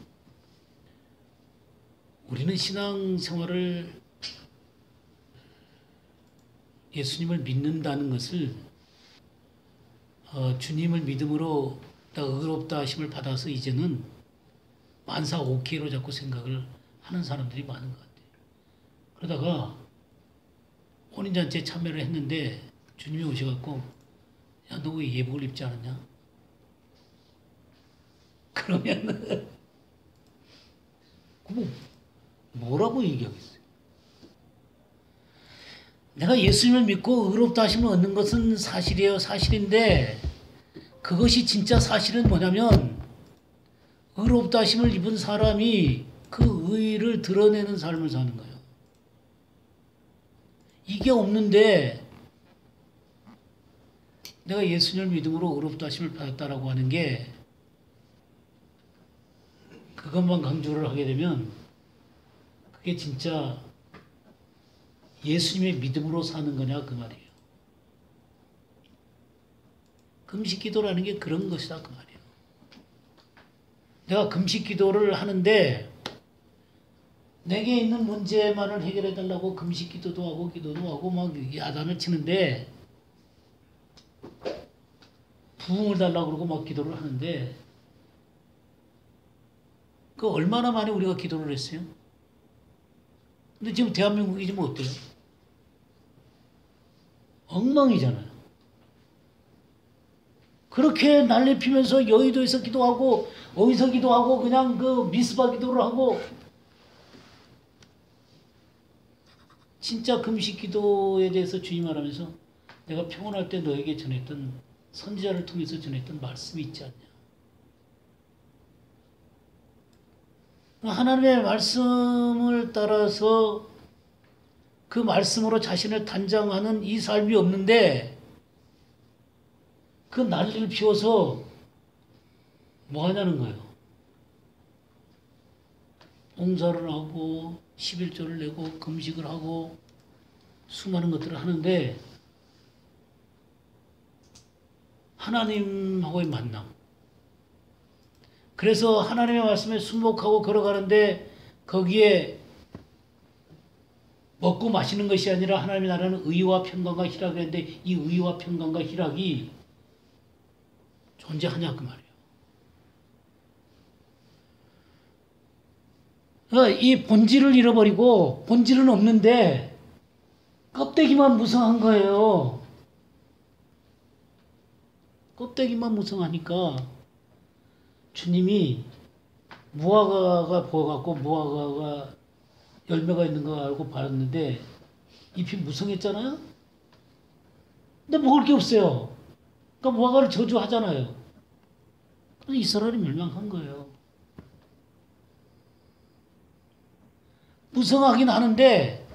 우리는 신앙생활을 예수님을 믿는다는 것을 주님을 믿음으로 의롭다 하심을 받아서 이제는 만사 오케이로 자꾸 생각을 하는 사람들이 많은 것 같아요. 그러다가 혼인잔치에 참여를 했는데 주님이 오셔갖고 야, 너 왜 예복을 입지 않았냐? 그러면 뭐라고 얘기하겠어요? 내가 예수님을 믿고 의롭다 하심을 얻는 것은 사실이에요. 사실인데 그것이 진짜 사실은 뭐냐면 의롭다 하심을 입은 사람이 그 의를 드러내는 삶을 사는 거예요. 이게 없는데 내가 예수님을 믿음으로 의롭다 하심을 받았다라고 하는 게 그것만 강조를 하게 되면 그게 진짜 예수님의 믿음으로 사는 거냐 그 말이에요. 금식 기도라는 게 그런 것이다 그 말이에요. 내가 금식 기도를 하는데 내게 있는 문제만을 해결해 달라고 금식 기도도 하고 막 야단을 치는데 부흥을 달라고 그러고 막 기도를 하는데 그 얼마나 많이 우리가 기도를 했어요? 근데 지금 대한민국이 지금 어때요? 엉망이잖아요. 그렇게 난리 피면서 여의도에서 기도하고 어디서 기도하고 그냥 그 미스바 기도를 하고 진짜 금식 기도에 대해서 주님 말하면서 내가 평온할 때 너에게 전했던 선지자를 통해서 전했던 말씀이 있지 않냐. 하나님의 말씀을 따라서 그 말씀으로 자신을 단장하는 이 삶이 없는데 그 난리를 피워서 뭐 하냐는 거예요. 봉사를 하고 11조를 내고 금식을 하고 수많은 것들을 하는데 하나님하고의 만남. 그래서 하나님의 말씀에 순복하고 걸어가는데 거기에 먹고 마시는 것이 아니라 하나님의 나라는 의와 평강과 희락이 있는데 이 의와 평강과 희락이 존재하냐 그 말이에요. 그러니까 이 본질을 잃어버리고 본질은 없는데 껍데기만 무성한 거예요. 껍데기만 무성하니까 주님이 무화과가 보여갖고 무화과가 열매가 있는 거 알고 봤는데 잎이 무성했잖아요. 근데 먹을 게 없어요. 그러니까 무화과를 저주하잖아요. 그래서 이스라엘이 멸망한 거예요. 무성하긴 하는데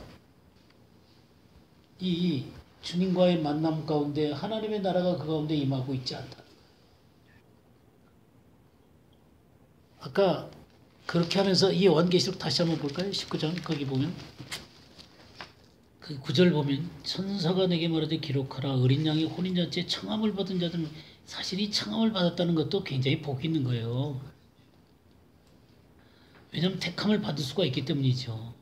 이 주님과의 만남 가운데 하나님의 나라가 그 가운데 임하고 있지 않다. 아까 그렇게 하면서 이 요한계시록 다시 한번 볼까요? 19장 거기 보면 그 9절 보면 천사가 내게 말하되 기록하라 어린 양이 혼인잔치에 청함을 받은 자들은 사실 이 청함을 받았다는 것도 굉장히 복이 있는 거예요. 왜냐하면 택함을 받을 수가 있기 때문이죠.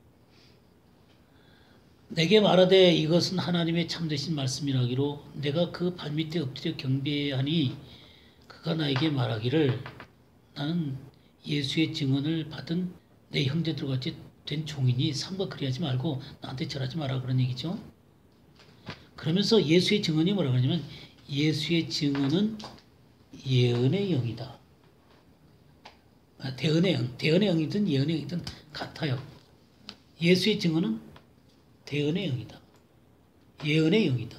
내게 말하되 이것은 하나님의 참되신 말씀이라기로 내가 그 발밑에 엎드려 경배하니 그가 나에게 말하기를 나는 예수의 증언을 받은 내 형제들과 같이 된 종이니 삼가 그리하지 말고 나한테 절하지 마라 그런 얘기죠. 그러면서 예수의 증언이 뭐라고 하냐면 예수의 증언은 예언의 영이다. 대언의 영, 대언의 영이든 예언의 영이든 같아요. 예수의 증언은 대언의 영이다. 예언의 영이다.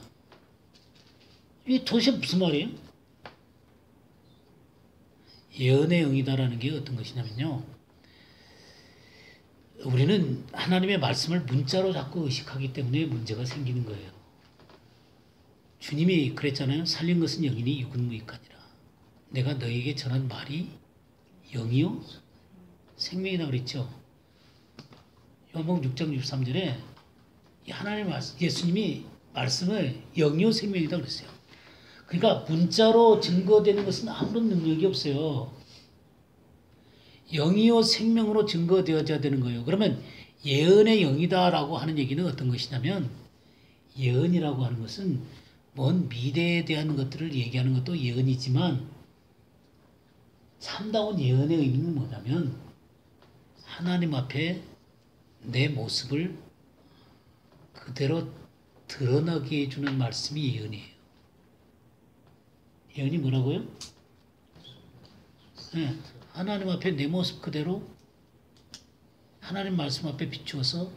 이게 도대체 무슨 말이에요? 예언의 영이다라는 게 어떤 것이냐면요. 우리는 하나님의 말씀을 문자로 자꾸 의식하기 때문에 문제가 생기는 거예요. 주님이 그랬잖아요. 살린 것은 영이니 육은 무익하니라. 내가 너에게 전한 말이 영이요 생명이다 그랬죠. 요한복음 6장 63절에 하나님의 말씀, 예수님이 말씀을 영이요 생명이다 그랬어요. 그러니까 문자로 증거되는 것은 아무런 능력이 없어요. 영이요 생명으로 증거되어져야 되는 거예요. 그러면 예언의 영이다라고 하는 얘기는 어떤 것이냐면 예언이라고 하는 것은 먼 미래에 대한 것들을 얘기하는 것도 예언이지만 참다운 예언의 의미는 뭐냐면 하나님 앞에 내 모습을 그대로 드러나게 해주는 말씀이 예언이에요. 예언이 뭐라고요? 네, 하나님 앞에 내 모습 그대로 하나님 말씀 앞에 비추어서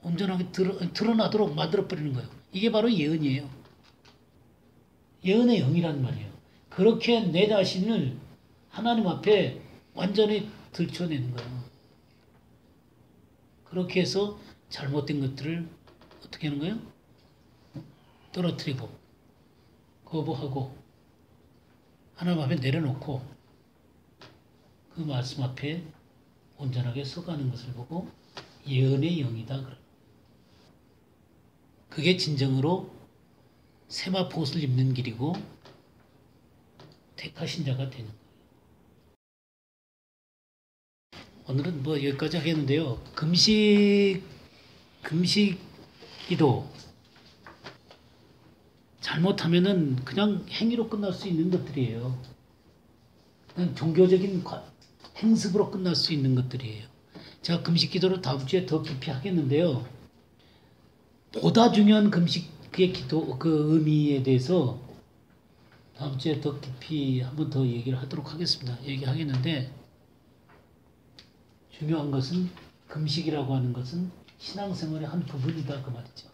온전하게 드러나도록 만들어버리는 거예요. 이게 바로 예언이에요. 예언의 영이란 말이에요. 그렇게 내 자신을 하나님 앞에 완전히 들춰내는 거예요. 그렇게 해서 잘못된 것들을 어떻게 하는 거예요? 떨어뜨리고 거부하고 하나님 앞에 내려놓고 그 말씀 앞에 온전하게 서가는 것을 보고 예언의 영이다. 그게 진정으로 세마포옷을 입는 길이고 택하신 자가 되는 거예요. 오늘은 뭐 여기까지 하겠는데요. 금식 기도 잘못하면은 그냥 행위로 끝날 수 있는 것들이에요. 그냥 종교적인 행습으로 끝날 수 있는 것들이에요. 제가 금식 기도를 다음 주에 더 깊이 하겠는데요. 보다 중요한 금식의 기도 그 의미에 대해서 다음 주에 더 깊이 한번 더 얘기를 하도록 하겠습니다. 얘기하겠는데 중요한 것은 금식이라고 하는 것은 신앙생활의 한 부분이다 그 말이죠.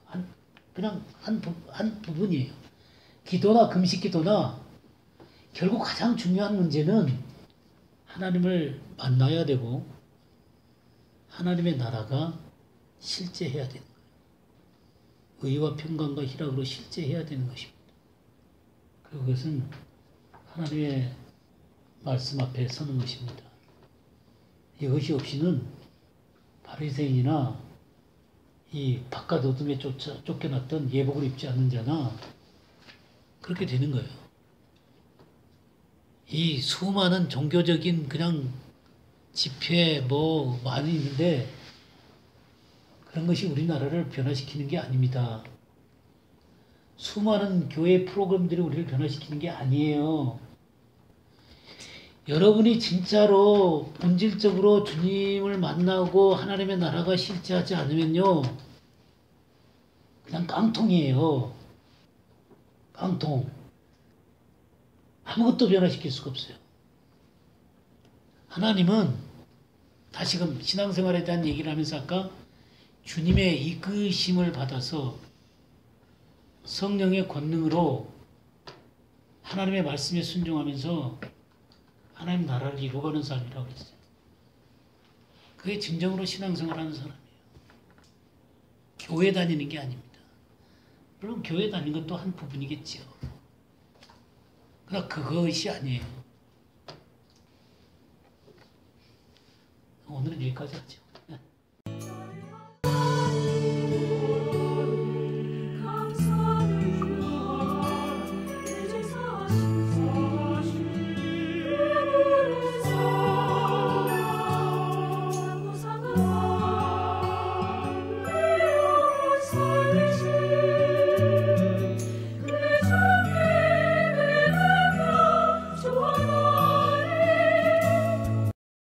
그냥 한 부분이에요. 기도나 금식 기도나 결국 가장 중요한 문제는 하나님을 만나야 되고 하나님의 나라가 실제해야 되는 거예요. 의와 평강과 희락으로 실제해야 되는 것입니다. 그리고 그것은 하나님의 말씀 앞에 서는 것입니다. 이것이 없이는 바리새인이나 이 바깥 어둠에 쫓겨났던 예복을 입지 않는 자나 그렇게 되는 거예요. 이 수많은 종교적인 그냥 집회 뭐 많이 있는데 그런 것이 우리나라를 변화시키는 게 아닙니다. 수많은 교회 프로그램들이 우리를 변화시키는 게 아니에요. 여러분이 진짜로 본질적으로 주님을 만나고 하나님의 나라가 실제하지 않으면요. 그냥 깡통이에요. 깡통. 아무것도 변화시킬 수가 없어요. 하나님은 다시금 신앙생활에 대한 얘기를 하면서 아까 주님의 이끄심을 받아서 성령의 권능으로 하나님의 말씀에 순종하면서 하나님 나라를 이루어가는 삶이라고 그랬어요. 그게 진정으로 신앙생활하는 사람이에요. 교회 다니는 게 아닙니다. 물론 교회 다니는 것도 한 부분이겠지요. 그러나 그것이 아니에요. 오늘은 여기까지 하죠.